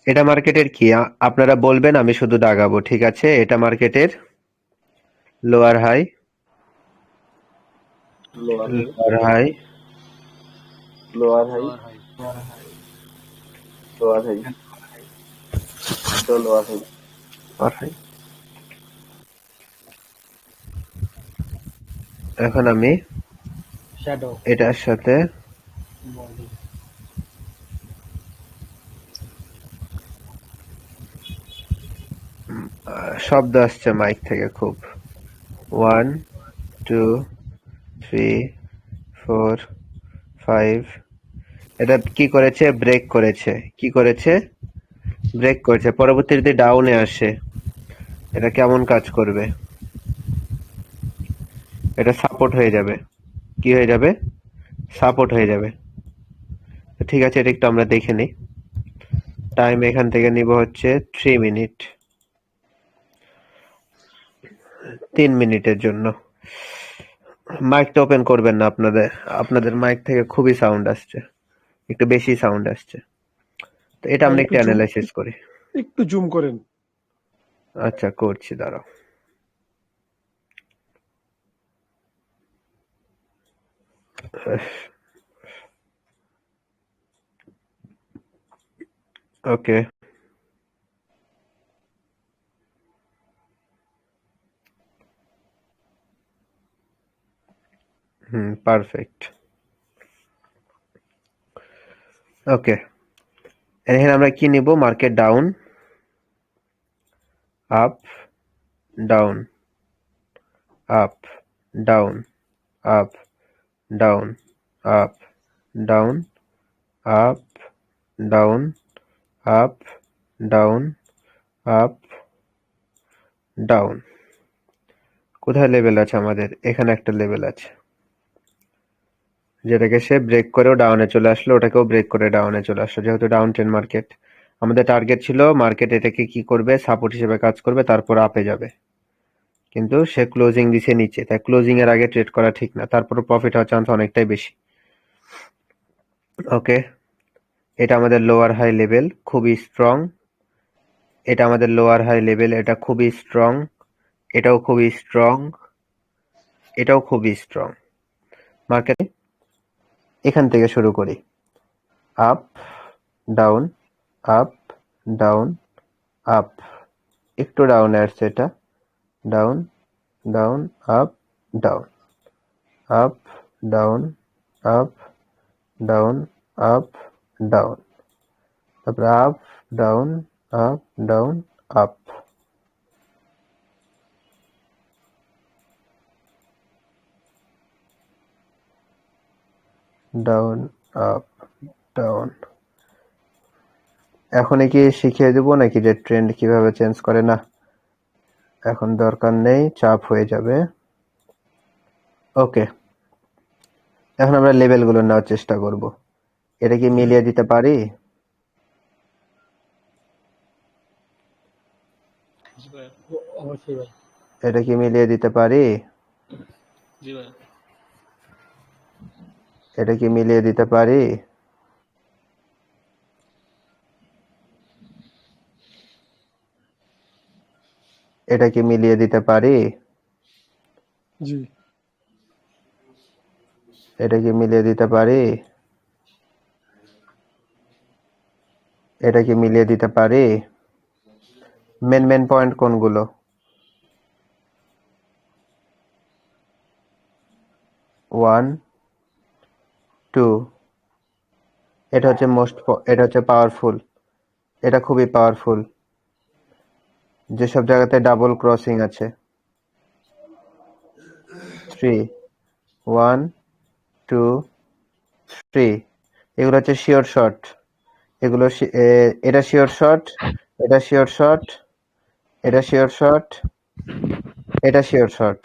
এটা মার্কেটের কি আপনারা বলবেন, আমি শুধু দাগাবো, ঠিক আছে? এটা মার্কেটের lower high, lower high, lower high, lower high, lower high, lower high. এখন আমি শ্যাডো এটার সাথে বডি শব্দ আসছে মাইক থেকে খুব। 1 2 3 4 5। এটা কি করেছে? ব্রেক করেছে। কি করেছে? ব্রেক করেছে। পরবর্তী যদি ডাউনে আসে, এটা কেমন কাজ করবে? এটা সাপোর্ট হয়ে যাবে। কি হয়ে যাবে? সাপোর্ট হয়ে যাবে। তো ঠিক আছে, এটা একটু আমরা দেখে নিই। টাইম এখান থেকে নিব হচ্ছে 3 মিনিট, 3 মিনিটের জন্য। মাইকটা ওপেন করবেন না, আপনাদের মাইক থেকে খুবই সাউন্ড আসছে, একটু বেশি সাউন্ড আসছে। তো এটা আমরা একটু অ্যানালাইসিস করি। একটু জুম করেন। আচ্ছা, করছি, দাঁড়াও। ওকে, পারফেক্ট। ওকে, এখানে আমরা কি নিব? Market down up down up down up down up down up down up down up down. কোথায় লেভেল আছে আমাদের? এখানে একটা লেভেল আছে, যেটাকে সে ব্রেক করেও ডাউনে চলে আসলো, ওটাকেও ব্রেক করে ডাউনে চলে আসলো। যেহেতু ডাউন ট্রেন্ড মার্কেট, আমাদের টার্গেট ছিল মার্কেট এটাকে কি করবে? সাপোর্ট হিসেবে কাজ করবে, তারপর আপে যাবে। কিন্তু সে ক্লোজিং দিছে নিচে, তাই ক্লোজিং এর আগে ট্রেড করা ঠিক না। তারপর প্রফিট হওয়ার চান্স অনেকটাই বেশি। ওকে, এটা আমাদের লোয়ার হাই লেভেল, খুবই স্ট্রং। এটা আমাদের লোয়ার হাই লেভেল, এটা খুবই স্ট্রং। এটাও খুবই স্ট্রং, এটাও খুবই স্ট্রং। মার্কেটে এখান থেকে শুরু করি। Up down up down up. একটু ডাউনে আসছে এটা। Down down up down up down up down up down তারপরে up down up down up, down up down. এখনই কি শিখিয়ে দেবো নাকি যে ট্রেন্ড কিভাবে চেঞ্জ করে? না, এখন দরকার নেই, চাপ হয়ে যাবে। ওকে, এখন আমরা লেভেলগুলো নেওয়ার চেষ্টা করব। এটা কি মিলিয়ে দিতে পারি? জি ভাইয়া। অবশ্যই ভাই। এটা কি মিলিয়ে দিতে পারি? জি ভাইয়া। এটা কি মিলিয়ে দিতে পারি? এটা কি মিলিয়ে দিতে পারি? জি এটা কি মিলিয়ে দিতে পারি? এটা কি মিলিয়ে দিতে পারি? মেন পয়েন্ট কোনগুলো? 1 2, এটা হচ্ছে এটা হচ্ছে পাওয়ারফুল, এটা খুবই পাওয়ারফুল। যেসব জায়গাতে ডাবল ক্রসিং আছে। 3 1 2 3, এগুলো হচ্ছে শিওর শট। এগুলো এটা শিওর শট, এটা শিওর শট, এটা শিওর শট, এটা sure shot,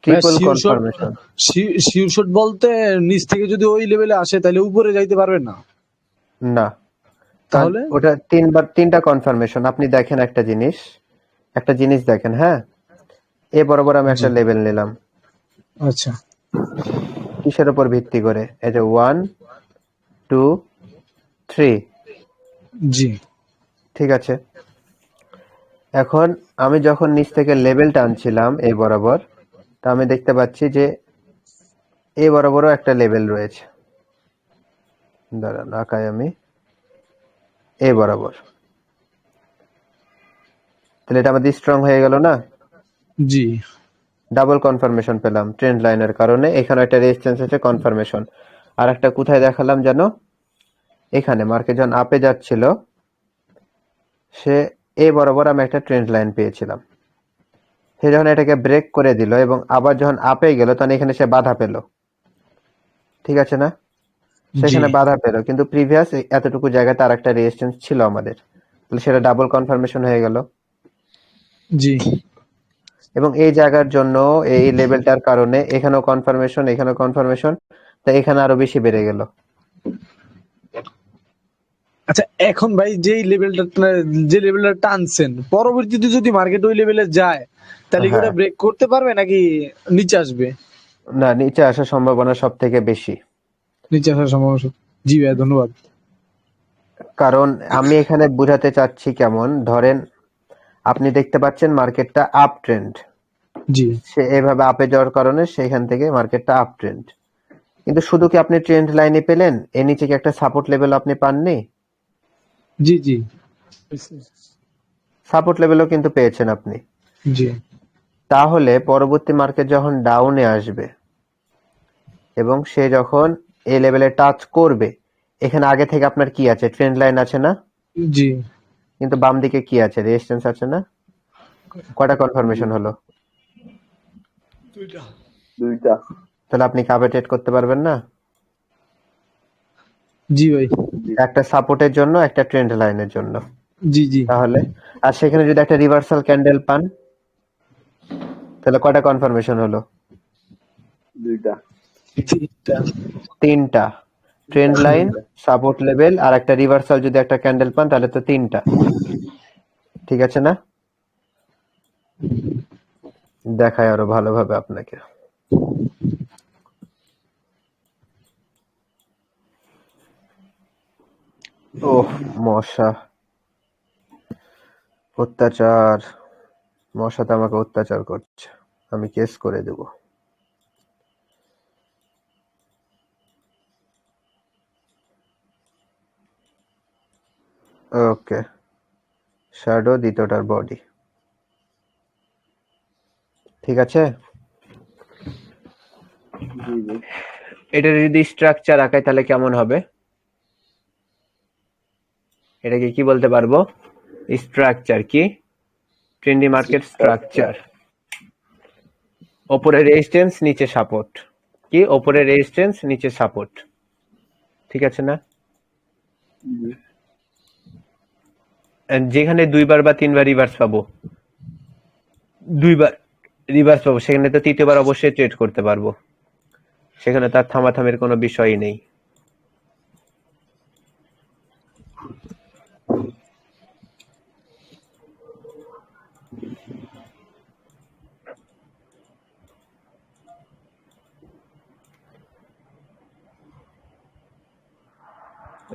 triple sure shot, confirmation. Sure shot বলতে নিচ থেকে যদি ওই লেভেলে আসে তাহলে উপরে যাইতে পারবেন না, না, তাহলে ওটা তিনটা কনফার্মেশন। আপনি দেখেন একটা জিনিস দেখেন, হ্যাঁ, এ বরাবর আমি জি একটা লেভেল নিলাম। আচ্ছা কিসের উপর ভিত্তি করে? এই যে 1 2 3, জি ঠিক আছে। এখন আমি যখন নিচ থেকে লেভেল টানছিলাম এই বরাবর, তা আমি দেখতে পাচ্ছি যে এই বরাবরও একটা লেভেল রয়েছে। দাঁড়ান, আঁকাই আমি এই বরাবর। তাহলে এটা আমাদের স্ট্রং হয়ে গেল না? জি ডাবল কনফার্মেশন পেলাম ট্রেন্ড লাইনের কারণে। এখানে একটা রেজিস্ট্যান্স আছে, কনফার্মেশন। আর একটা কোথায় দেখালাম জানো? এখানে মার্কেট যখন আপে যাচ্ছিল, সে এই বরাবর আমি একটা ট্রেন্ড লাইন পেয়েছিলাম। সে যখন এটাকে ব্রেক করে দিল এবং আবার যখন আপে গেল, তখন এখানে সে বাধা পেল, ঠিক আছে না? জি সেখানে বাধা পেল, কিন্তু প্রিভিয়াস এতটুকু জায়গাতে আর একটা রেজিস্ট্যান্স ছিল আমাদের, তাহলে সেটা ডাবল কনফার্মেশন হয়ে গেল। জি এবং এই জায়গার জন্য এই লেভেলটার কারণে এখানেও কনফার্মেশন, এখানেও কনফার্মেশন, তা এখানে আরো বেশি বেড়ে গেল। আচ্ছা এখন ভাই যে লেভেলটা টানছেন, পরবর্তীতে যদি মার্কেট ওই লেভেলে যায় তাহলে কি হ্যাঁ, ওটা ব্রেক করতে পারবে নাকি নিচে আসবে? না, নিচে আসার সম্ভাবনা সব থেকে বেশি। নিচে আসার সম্ভাবনা জি ভাই ধন্যবাদ। কারণ আমি এখানে বুঝাতে চাচ্ছি কেমন, ধরেন আপনি দেখতে পাচ্ছেন মার্কেটটা আপ ট্রেন্ড, জি সে এভাবে আপে যাওয়ার কারণে সেখান থেকে মার্কেটটা আপ ট্রেন্ড। কিন্তু শুধু কি আপনি ট্রেন্ড লাইনে পেলেন? এর নিচে কি একটা সাপোর্ট লেভেল আপনি পাননি? জি জি সাপোর্ট লেভেলও কিন্তু পেয়েছেন আপনি। জি তাহলে পরবর্তী মার্কেট যখন ডাউনে আসবে এবং সে যখন এই লেভেলে টাচ করবে, এখানে আগে থেকে আপনার কি আছে? ট্রেন্ড লাইন আছে না? জি কিন্তু বাম দিকে কি আছে? রেজিস্ট্যান্স আছে না? কয়টা কনফার্মেশন হলো? দুইটা। তাহলে আপনি কি আবে ট্রেড করতে পারবেন না? জি ভাই একটা সাপোর্টের জন্য, একটা ট্রেন্ড লাইনের জন্য। জি জি তাহলে আর সেখানে যদি একটা রিভার্সাল ক্যান্ডেল পান, তাহলে কয়টা কনফার্মেশন হলো? দুইটা। তিনটা। ট্রেন্ড লাইন, সাপোর্ট লেভেল আর একটা রিভার্সাল যদি একটা ক্যান্ডেল পান, তাহলে তো তিনটা, ঠিক আছে না? দেখায় আরো ভালোভাবে আপনাকে। ওহ, মশা, অত্যাচার। মশা তো আমাকে অত্যাচার করছে, আমি কেস করে দেব। ওকে, শ্যাডো দ্বিতীয়টার বডি, ঠিক আছে। জি জি। এটা যদি স্ট্রাকচার আঁকায় তাহলে কেমন হবে? এটাকে কি বলতে পারবো? স্ট্রাকচার। কি? Trendy market structure. ওপরে রেজিস্ট্যান্স, নিচে সাপোর্ট। কি? ওপরে রেজিস্ট্যান্স, নিচে সাপোর্ট। ঠিক আছে না? জি। And যেখানে 2 বার বা 3 বার রিভার্স পাবো, 2 বার রিভার্স পাবো, সেখানে তো 3য় বার অবশ্যই ট্রেড করতে পারবো। সেখানে তার থামাথামের কোনো বিষয়ই নেই।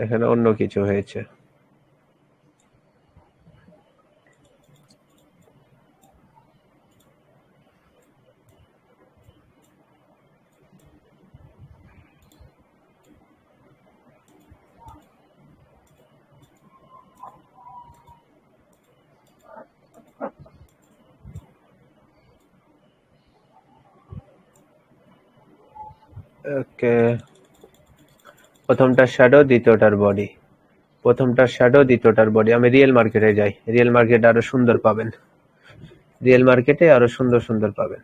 এখানে অন্য কিছু হয়েছে। ওকে, প্রথমটার শ্যাডো, দ্বিতীয়টার বডি। প্রথমটার শ্যাডো, দ্বিতীয়টার বডি। আমি রিয়েল মার্কেটে যাই। রিয়েল মার্কেটে আরো সুন্দর পাবেন। রিয়েল মার্কেটে আরো সুন্দর সুন্দর পাবেন।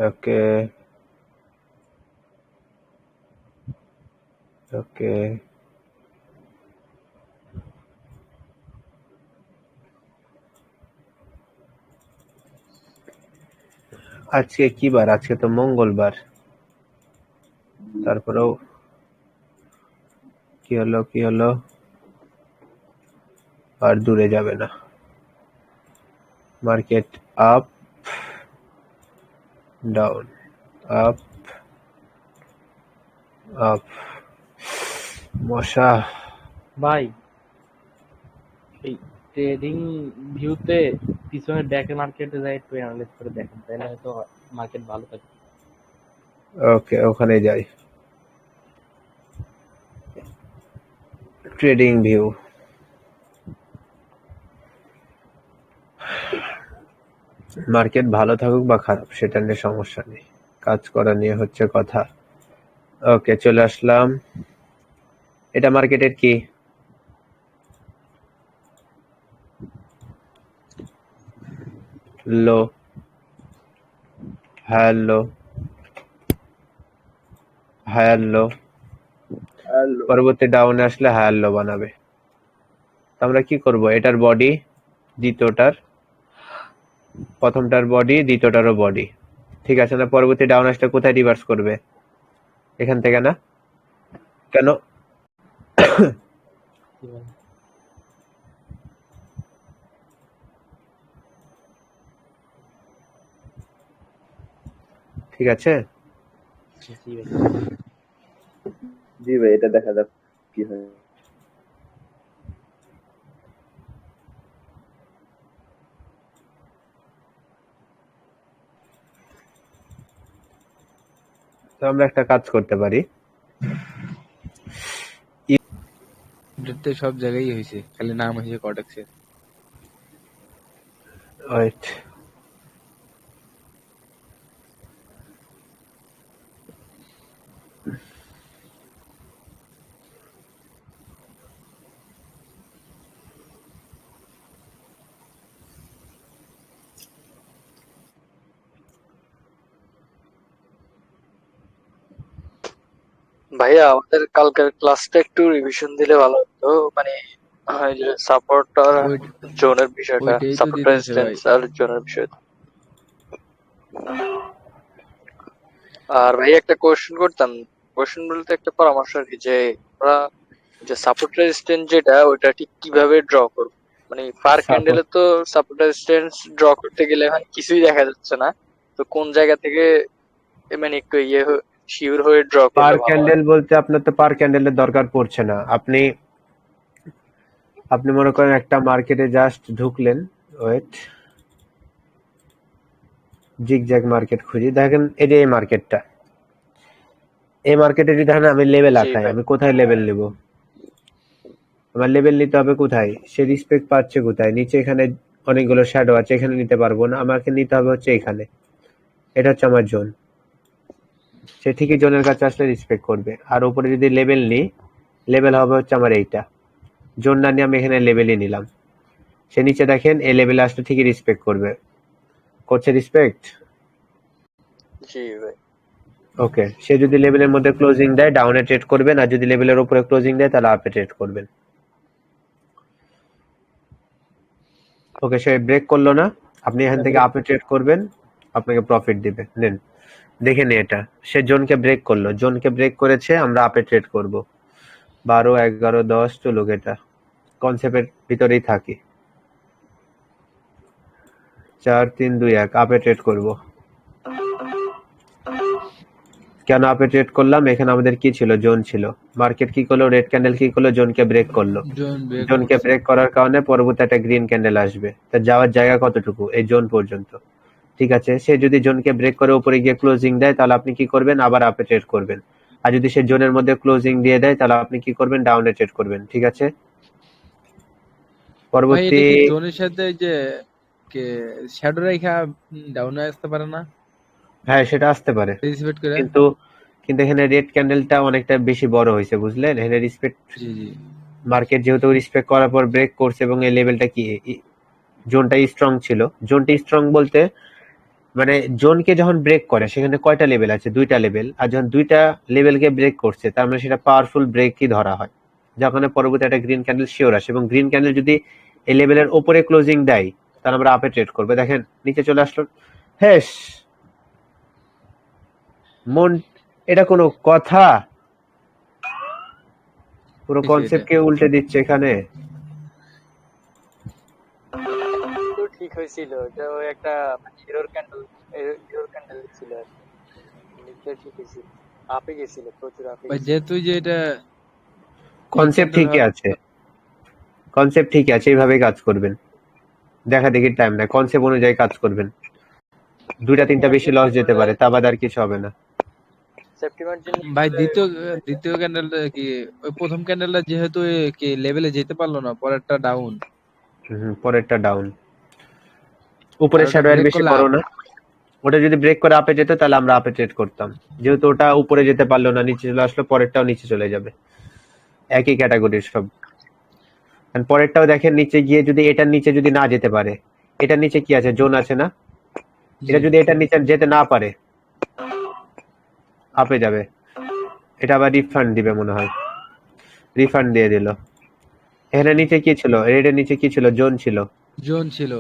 ওকে ওকে, আজকে কি বার? আজকে তো মঙ্গলবার। তারপরেও কি হলো? আর দূরে যাবে না। Market up, down, up, up. মশা। ভাই এই ট্রেডিং ভিউতে পিছনে ব্যাকে মার্কেটে যাই একটু অ্যানালাইজ করে দেখেন, তাহলে হয়তো মার্কেট ভালো থাকে। ওকে, ওখানে যাই। Trading view. মার্কেট ভালো থাকুক বা খারাপ, সেটা নিয়ে সমস্যা নেই, কাজ করা নিয়ে হচ্ছে কথা। ওকে, চলে আসলাম। এটা মার্কেটের কি? Low, higher low, higher low. Hello. পরবর্তী ডাউনে আসলে হায়ার লো বানাবে। তো আমরা কি করব? এটার বডি, দ্বিতীয়টার, প্রথমটার বডি, দ্বিতীয়টারও বডি। ঠিক আছে না? পরবর্তী ডাউন আসলে কোথায় রিভার্স করবে? এখান থেকে না? কেন? কি বলেন? ঠিক আছে। জি ভাই। জি ভাই, এটা দেখা যাক কি হয়। তো আমরা একটা কাজ করতে পারি। এটাতে সব জায়গায় হয়েছে, খালি নাম হয়েছে কটেক্সের। ওয়েট, ভাইয়া আমাদের কালকের ক্লাসটা একটু রিভিশন দিলে ভালো হতো, মানে ওই যে সাপোর্ট আর জোনের বিষয়টা, ওইটাই তো সাপোর্ট দিতেছে ভাই। রেজিস্ট্যান্স আর জোনের বিষয়টা। আর ভাই একটা কোশ্চেন করতাম, কোশ্চেন বলতে একটা পরামর্শ আর কি, যে আমরা যে সাপোর্ট রেজিস্ট্যান্স যেটা, ওইটা ঠিক কিভাবে ড্র করব? মানে পার ক্যান্ডেলে তো সাপোর্ট রেজিস্ট্যান্স ড্র করতে গেলে এখন কিছুই দেখা যাচ্ছে না, তো কোন জায়গা থেকে মানে একটু শিওর হয়ে ড্র পার করলে ভালো হয়? ক্যান্ডেল বলতে আপনার তো পার ক্যান্ডেলের দরকার পড়ছে না। আপনি আপনি মনে করেন একটা মার্কেটে জাস্ট ঢুকলেন। ওয়েট, জিগজ্যাগ মার্কেট খুঁজি। দেখেন এই যে এই মার্কেটটা, এই মার্কেটে যদি ধরেন আমি লেভেল জি আঁকাই, ভাই। আমি কোথায় লেভেল নেব? আমার লেভেল নিতে হবে কোথায়? সে রেসপেক্ট পাচ্ছে কোথায়? নিচে এখানে অনেকগুলো শ্যাডো আছে, এখানে নিতে পারবো না, আমাকে নিতে হবে হচ্ছে এখানে। এটা হচ্ছে আমার জোন। সে ঠিকই জোনের কাছে আসলে রেসপেক্ট করবে। আর উপরে যদি লেভেল নিই, লেভেল হবে হচ্ছে আমার এইটা। জোন না নিয়ে আমি এখানে লেভেলই নিলাম। সে নিচে দেখেন এই লেভেলে আসলে ঠিকই রেসপেক্ট করবে। করছে রেসপেক্ট? জি ভাই। ওকে। সে যদি লেভেলের মধ্যে ক্লোজিং দেয় ডাউনে ট্রেড করবেন, আর যদি লেভেলের উপরে ক্লোজিং দেয় তাহলে আপে ট্রেড করবেন। ওকে, সে ব্রেক করলো না, আপনি এখান থেকে আপে ট্রেড করবেন, আপনাকে প্রফিট দিবে। নেন দেখে নে এটা, সে জোনকে ব্রেক করলো, জোনকে ব্রেক করেছে, আমরা আপে ট্রেড করব। 12, 11, 10 চলুক, এটা কনসেপ্টের ভিতরেই থাকি। 4, 3, 2, 1 আপে ট্রেড করব। কেন আপে ট্রেড করলাম? এখানে আমাদের কি ছিল? জোন ছিল। মার্কেট কি করলো? রেড ক্যান্ডেল কি করলো? জোনকে ব্রেক করলো। জোনকে ব্রেক করার কারণে পরবর্তী একটা গ্রিন ক্যান্ডেল আসবে। তার যাওয়ার জায়গা কতটুকু? এই জোন পর্যন্ত। ঠিক আছে, সে যদি জোনকে ব্রেক করে উপরে গিয়ে ক্লোজিং দেয় তাহলে আপনি কি করবেন? আবার আপে ট্রেড করবেন। আর যদি সে জোনের মধ্যে ক্লোজিং দিয়ে দেয় তাহলে আপনি কি করবেন? ডাউনে ট্রেড করবেন। ঠিক আছে, ভাই পরবর্তী। এটা কি জোনের সাথে ওই যে শ্যাডো রেখা ডাউনে আসতে পারে না হ্যাঁ, সেটা আসতে পারে, রিসপেক্ট করে? কিন্তু কিন্তু এখানে রেড ক্যান্ডেলটা অনেকটা বেশি বড় হয়েছে, বুঝলেন? এখানে রেসপেক্ট, জি জি মার্কেট যেহেতু রেসপেক্ট করার পর ব্রেক করছে এবং এই লেভেলটা কি জোনটা স্ট্রং ছিল। জোনটা স্ট্রং বলতে মানে জোনকে যখন ব্রেক করে সেখানে কয়টা লেভেল আছে? 2টা লেভেল। আর যখন 2টা লেভেলকে ব্রেক করছে তার মানে সেটা পাওয়ারফুল ব্রেকই ধরা হয়, যখন পরবর্তী একটা গ্রিন ক্যান্ডেল শিওর আসে। এবং গ্রিন ক্যান্ডেল যদি এই লেভেলের উপরে ক্লোজিং দেয় তাহলে আমরা আপে ট্রেড করবো। দেখেন নিচে চলে আসলো। হেস মন, এটা কোনো কথা? পুরো কনসেপ্টকে উল্টে দিচ্ছে এখানে। তো ঠিক হয়েছিল, এটা ওই একটা হিরোর ক্যান্ডেল, হিরোর ক্যান্ডেল ছিল আর কি। নিচে ঠিক হয়েছিল, আপে গেছিল, প্রচুর আপে ভাই গেছিল। যেহেতু যে এটা কনসেপ্ট ঠিকই আছে, কনসেপ্ট ঠিকই আছে, এইভাবেই কাজ করবেন। দেখা দেখি টাইম না, কনসেপ্ট অনুযায়ী কাজ করবেন। 2টা 3টা বেশি লস যেতে পারে, তা বাদ আর কিছু হবে না। সেফটি মার্জিন ভাই দ্বিতীয় ক্যান্ডেলটা কি ওই প্রথম ক্যান্ডেলটা যেহেতু কি লেভেলে যেতে পারলো না, পরেরটা ডাউন, পরেরটা ডাউন। উপরের আর ওটা শ্যাডো এর ব্রেক বেশি করলে বড় আপ। না। ওটা যদি ব্রেক করে আপে যেত তাহলে আমরা আপে ট্রেড করতাম। যেহেতু ওটা উপরে যেতে পারলো না, নিচে চলে আসলো, পরেরটাও নিচে চলে যাবে। একই ক্যাটাগরির সব। And পরেরটাও দেখেন নিচে গিয়ে যদি এটার নিচে যদি না যেতে পারে, এটার নিচে কি আছে? জোন আছে না? এটা যদি এটার নিচে যেতে না পারে আপে যাবে। এটা আবার রিফান্ড দিবে মনে হয়, রিফান্ড দিয়ে দিল। এখানে নিচে কি ছিল? রেডের নিচে কি ছিল? জোন ছিল। জোন ছিল।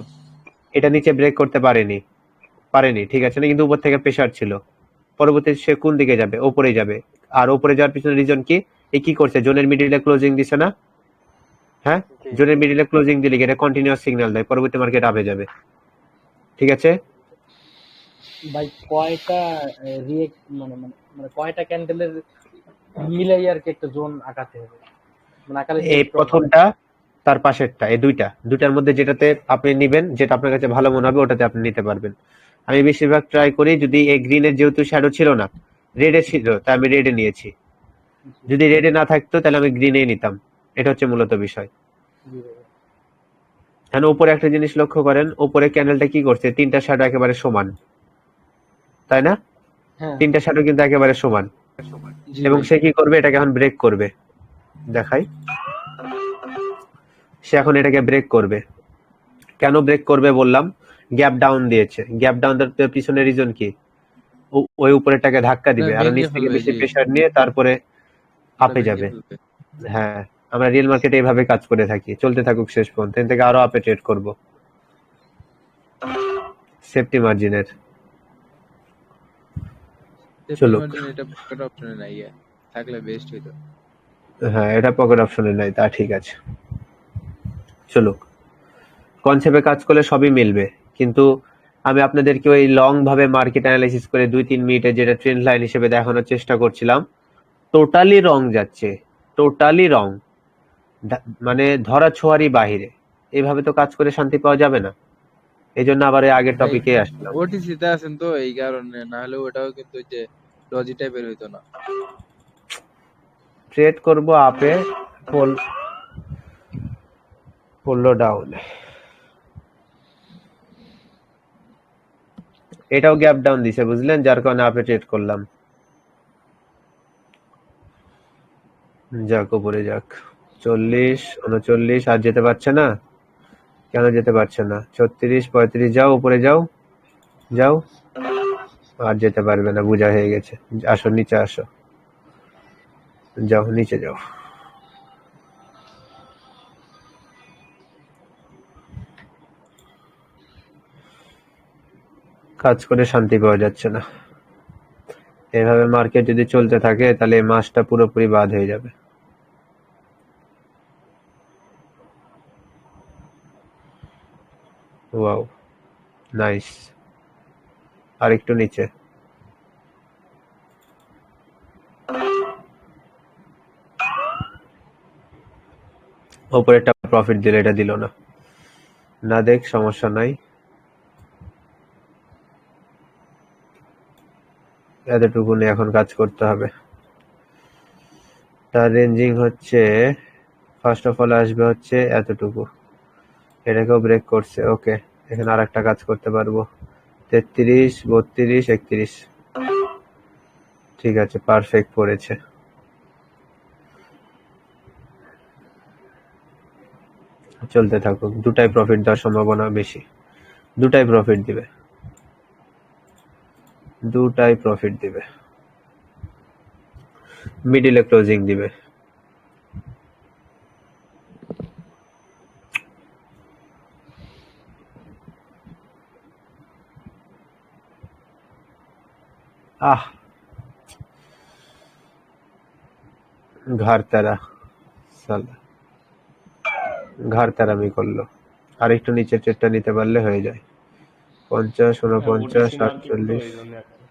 এটা নিচে ব্রেক করতে পারেনি, ঠিক আছে না? কিন্তু উপর থেকে প্রেসার ছিল। পরবর্তী সে কোন দিকে যাবে? ওপরে যাবে। আর ওপরে যাওয়ার পিছনে রিজন কি? এই কি করছে? জোনের মিডিলে ক্লোজিং দিছে না? হ্যাঁ, জোনের মিডিলে ক্লোজিং দিলে এটা কন্টিনিউয়াস সিগন্যাল দেয়, পরবর্তী মার্কেট আপে যাবে। ঠিক আছে, ভাই কয়টা রিয়েক্ট মানে মানে মানে কয়টা ক্যান্ডেলের মিলাই আর কি একটা জোন আঁকাতে হবে, মানে আঁকালে যে এই strong হবে। প্রথমটা তার পাশেরটা, এই দুইটার মধ্যে যেটাতে আপনি নিবেন, যেটা আপনার কাছে ভালো মনে হবে ওটাতে আপনি নিতে পারবেন। আমি বেশিরভাগ ট্রাই করি, যদি এই গ্রিনের যেহেতু শ্যাডো ছিল না, রেডে ছিল, তাই আমি রেডে নিয়েছি। যদি রেডে না থাকতো তাহলে আমি গ্রিনেই নিতাম। এটা হচ্ছে মূলত বিষয়। জি ভাই। এখন উপরে একটা জিনিস লক্ষ্য করেন, উপরে ক্যান্ডেলটা কি করছে? 3টা শ্যাডো একেবারে সমান, তাই না? হ্যাঁ 3টা শ্যাডো কিন্তু একেবারে সমান। জি এবং ভাই। সে কি করবে? এটাকে এখন ব্রেক করবে। দেখাই, সে এখন এটাকে ব্রেক করবে। কেন ব্রেক করবে বললাম? গ্যাপ ডাউন দিয়েছে। গ্যাপ ডাউন দেওয়ার পিছনে রিজন কি? ওই উপরেরটাকে ধাক্কা দিবে, আর ভেঙে নিচ থেকে ফেলবে, বেশি জি। প্রেসার নিয়ে তারপরে আপে ভেঙে যাবে। ফেলবে। হ্যাঁ, আমরা রিয়েল মার্কেটে এইভাবে কাজ করে থাকি, চলতে থাকুক শেষ পর্যন্ত, এখান থেকে আরো আপে ট্রেড করব সেফটি মার্জিনের। চলুক। মার্জিন এটা পকেট অপশনে নাই, থাকলে বেস্ট হইতো। হ্যাঁ, এটা পকেট অপশনে নাই, তা ঠিক আছে। চলুক, কনসেপ্টে কাজ করলে সবই মিলবে। কিন্তু আমি আপনাদেরকে ওই লং ভাবে মার্কেট অ্যানালাইসিস করে 2-3 মিনিটে যেটা ট্রেন্ড লাইন হিসেবে দেখানোর চেষ্টা করছিলাম, টোটালি রং যাচ্ছে, টোটালি রং, মানে ধরা ছোঁয়ারই বাহিরে। এইভাবে তো কাজ করে শান্তি পাওয়া যাবে না। এই জন্য আবার এই আগের টপিকে আসলাম। ওটিসি তে আছেন তো এই কারণে, না হলে ওটাও কিন্তু যে ডজিটাই বের হইতো না। ট্রেড করব আপে, পড়লো ডাউনে। এটাও গ্যাপ ডাউন দিছে বুঝলেন, যার কারণে আপে ট্রেড করলাম। যাক উপরে যাক। 40, 39 আর যেতে পারছে না। কেন যেতে পারছে না? 36, 35 যাও, উপরে যাও, যাও। আর যেতে পারবে না, বোঝা হয়ে গেছে। আসো নিচে আসো, যাও নিচে যাও। কাজ করে শান্তি পাওয়া যাচ্ছে না। এভাবে মার্কেট যদি চলতে থাকে তাহলে এই মাসটা পুরোপুরি বাদ হয়ে যাবে। Wow, nice. আর একটু নিচে। ওপরে একটা প্রফিট দিলে, এটা দিল না। না দেখ, সমস্যা নাই। এতটুকু নিয়ে এখন কাজ করতে হবে। তার রেঞ্জিং হচ্ছে, ফার্স্ট অফ অল আসবে হচ্ছে এতটুকু। এটাকেও ব্রেক করছে, ওকে। এখানে আর একটা কাজ করতে পারবো। 33, 32, 31। ঠিক আছে, পারফেক্ট পড়েছে। চলতে থাকুক, দুটাই প্রফিট দেওয়ার সম্ভাবনা বেশি। দুটাই প্রফিট দিবে, দুটাই প্রফিট দিবে। মিডিলে ক্লোজিং দিবে। আহ, ঘাড় তেরা, সালা ঘাড় তেরামি করলো। আর একটু নিচের ট্রেডটা নিতে পারলে হয়ে যায়। 50, 49, ওটিসি মার্কেট তো 48। এই জন্য আর কি।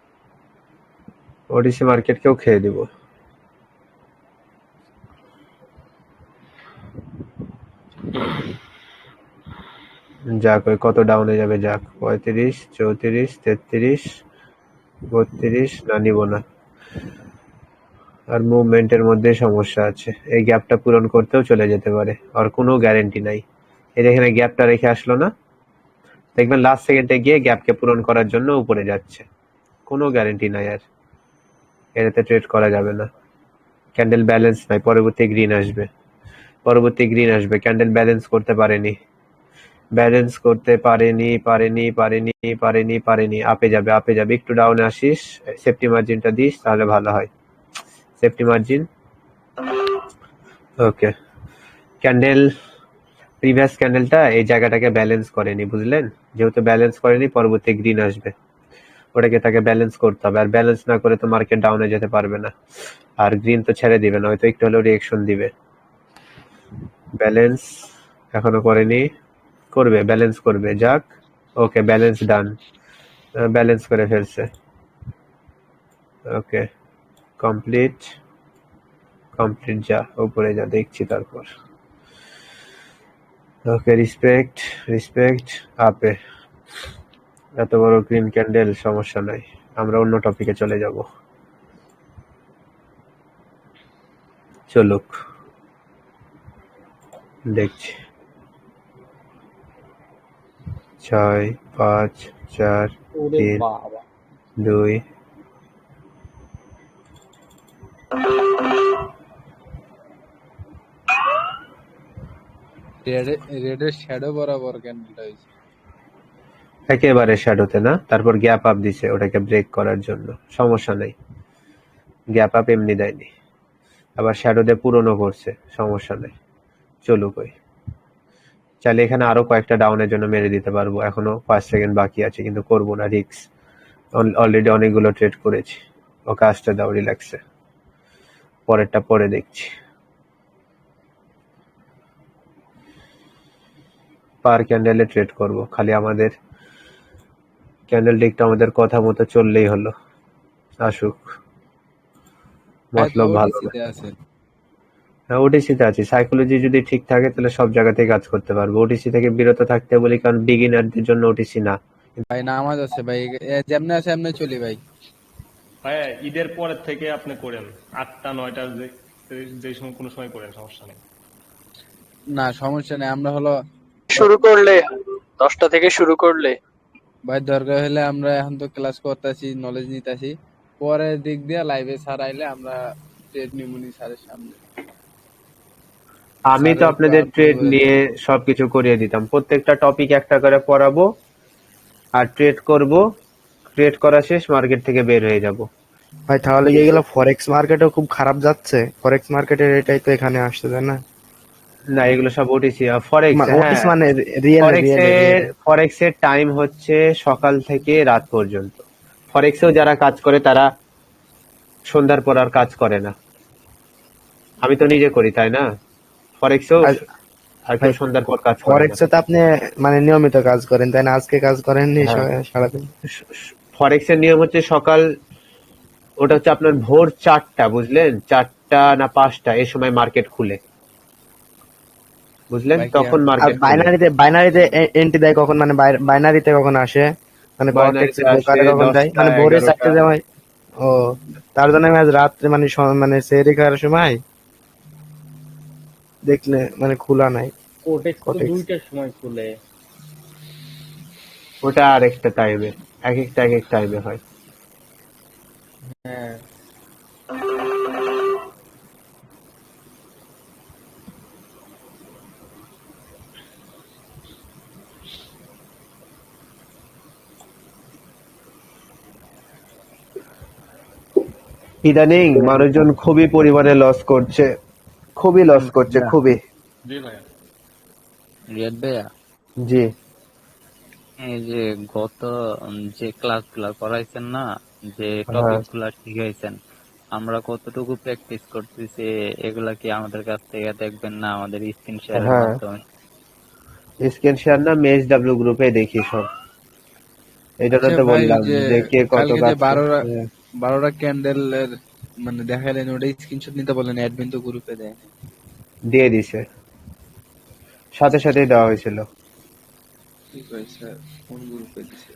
ওডিসি মার্কেটকেও খেয়ে দিব। যাক, ওই কত ডাউনে যাবে, যাক। 35, 34, 33, 32। না, নিব না। আর মুভমেন্টের মধ্যে সমস্যা আছে। এই গ্যাপটা পূরণ করতেও চলে যেতে পারে, আর কোনো গ্যারেন্টি নাই। এই এখানে গ্যাপটা রেখে আসলো না, দেখবেন লাস্ট সেকেন্ডে গিয়ে গ্যাপকে পূরণ করার জন্য উপরে যাচ্ছে। কোনো গ্যারেন্টি নাই আর, এটাতে ট্রেড করা যাবে না। ক্যান্ডেল ব্যালেন্স নাই, পরবর্তী গ্রিন আসবে, পরবর্তী গ্রিন আসবে। ক্যান্ডেল ব্যালেন্স করতে পারেনি, ব্যালেন্স করতে পারেনি, পারেনি, পারেনি, পারেনি, পারেনি। আপে যাবে, আপে যাবে। একটু ডাউনে আসিস, সেফটি মার্জিনটা দিস, তাহলে ভালো হয়। সেফটি মার্জিন, ওকে। ক্যান্ডেল, প্রিভিয়াস ক্যান্ডেলটা এই জায়গাটাকে ব্যালেন্স করেনি, বুঝলেন? যেহেতু ব্যালেন্স করেনি, পরবর্তী গ্রিন আসবে, ওটাকে তাকে ব্যালেন্স করতে হবে। আর ব্যালেন্স না করে তো মার্কেট ডাউনে যেতে পারবে না। আর গ্রিন তো ছেড়ে দিবে না, হয়তো একটু হলেও রিয়েকশন দিবে। ব্যালেন্স এখনো করেনি, করবে, ব্যালেন্স করবে। যাক, ওকে, ব্যালেন্স ডান, ব্যালেন্স করে ফেলছে। ওকে, কমপ্লিট, কমপ্লিট। যা উপরে যা, দেখছি তারপর। ওকে, রিসপেক্ট, রিসপেক্ট। আপে এত বড় গ্রিন ক্যান্ডেল, সমস্যা নাই। আমরা অন্য টপিকে চলে যাব, চলুক, দেখছি। 6, 5, 4, ওরে 3, বাবা, 2। রেডের শ্যাডো বরাবর ক্যান্ডেলটা হয়েছে। একেবারে শ্যাডোতে না, তারপর গ্যাপ আপ দিছে ওটাকে ব্রেক করার জন্য। সমস্যা নেই, গ্যাপ আপ এমনি দেয়নি, আবার শ্যাডোতে পূরণও করছে, সমস্যা নেই। চলুক। ওই চাইলে এখানে আরো কয়েকটা ডাউনের জন্য মেরে দিতে পারবো, এখনো 5 সেকেন্ড বাকি আছে, কিন্তু করবো না, রিক্স। অলরেডি অনেকগুলো ট্রেড করেছি। ও কাজটা দাও রিল্যাক্সে, পরেরটা পরে দেখছি। পার ক্যান্ডেলে ট্রেড করব, খালি আমাদের ক্যান্ডেল টিকটা আমাদের কথা মতো চললেই হলো। আসুক, মতলব ভালো না। হ্যাঁ, ওটিসিতে আছি। সাইকোলজি যদি ঠিক থাকে তাহলে সব জায়গাতেই কাজ করতে পারবো। ওটিসি থেকে বিরত থাকতে বলি, কারণ বিগিনারদের জন্য ওটিসি না। ভাই নামাজ আছে ভাই, যেমনে আছে এমনি চলি ভাই। ভাইয়া ঈদের পরের থেকে আপনি করেন 8টা 9টা যে সময় কোনো সময় করেন, সমস্যা নেই। না সমস্যা নেই, আমরা হলো শুরু করলে 10টা থেকে শুরু করলে ভাই দরকার হলে আমরা এখন তো ক্লাস করতেছি, নলেজ নিতেছি, পরে দিক দিয়ে লাইভে স্যার আইলে আমরা ট্রেড নিমুনি স্যারের সামনে। আমি তো স্যারের আপনাদের একটু ট্রেড আনন্দ হয়ে নিয়ে সবকিছু করিয়ে দিতাম, প্রত্যেকটা টপিক একটা করে পড়াবো আর ট্রেড করব, ট্রেড করা শেষ মার্কেট থেকে বের হয়ে যাব। ভাই তাহলে কি এগুলো ফরেক্স মার্কেটও খুব খারাপ যাচ্ছে? ফরেক্স মার্কেটের এটাই তো এখানে আসছে, তাই না? না এগুলো সব ওটিসি। ফরেক্স, ওটিস হ্যাঁ, মানে রিয়েল ফরেক্সের টাইম হচ্ছে সকাল থেকে রাত পর্যন্ত। ফরেক্সেও যারা কাজ করে তারা সন্ধ্যার পর আর কাজ করে না। আমি তো নিজে করি, তাই না? ফরেক্সেও আর কেউ সন্ধ্যার পর কাজ করে না। ফরেক্সে তো আপনি মানে নিয়মিত কাজ করেন, তাই না? আজকে কাজ করেননি হ্যাঁ। সারাদিন? ফরেক্সের নিয়ম হচ্ছে সকাল, ওটা হচ্ছে আপনার ভোর 4টা, বুঝলেন? 4টা না 5টা এই সময় মার্কেট খুলে, বুঝলেন? বাকি তখন আর মার্কেট বাইনারিতে এন্ট্রি দেয় কখন, মানে বাইনারিতে কখন আসে, মানে বাইনারিতে ব্রোকারে আসে কখন দেয়, 10টা মানে ভোরে 11টা। 4টে দেয়? ও, তার জন্য আমি আজ রাত্রে মানে মানে সেহরি খাওয়ার সময় দেখলে মানে খোলা নাই। কোটেক্স তো কোটেক্স 2টার সময় খুলে। ওটা আর একটা টাইমে, এক এক টাইমে হয়। হ্যাঁ ইদানিং মানুষজন খুবই পরিমাণে লস করছে, খুবই লস করছে, খুবই। জি ভাইয়া। রিয়াদ ভাইয়া, জি এই যে গত যে ক্লাস গুলা করাইছেন না, যে হ্যাঁ, টপিক গুলা শিখাইছেন, আমরা কতটুকু প্র্যাকটিস করতেছি এগুলা কি আমাদের কাছ থেকে দেখবেন না আমাদের স্ক্রিন শেয়ারের হ্যাঁ, মাধ্যমে? স্ক্রিন শেয়ার না মেস ডাব্লিউ গ্রুপে দেখি সব। এটা আচ্ছা তো ভাই, বললাম যে যে কে কত কালকে যে কাজ 12টা করছে। 12টা ক্যান্ডেলের মানে দেখাইলেন, ওটা স্ক্রিনশট নিতে বলেন, অ্যাডমিন তো গ্রুপে দেয়। দিয়ে দিছে, সাথে সাথেই দেওয়া হয়েছিল। ঠিক আছে, কোন গ্রুপে দিছে?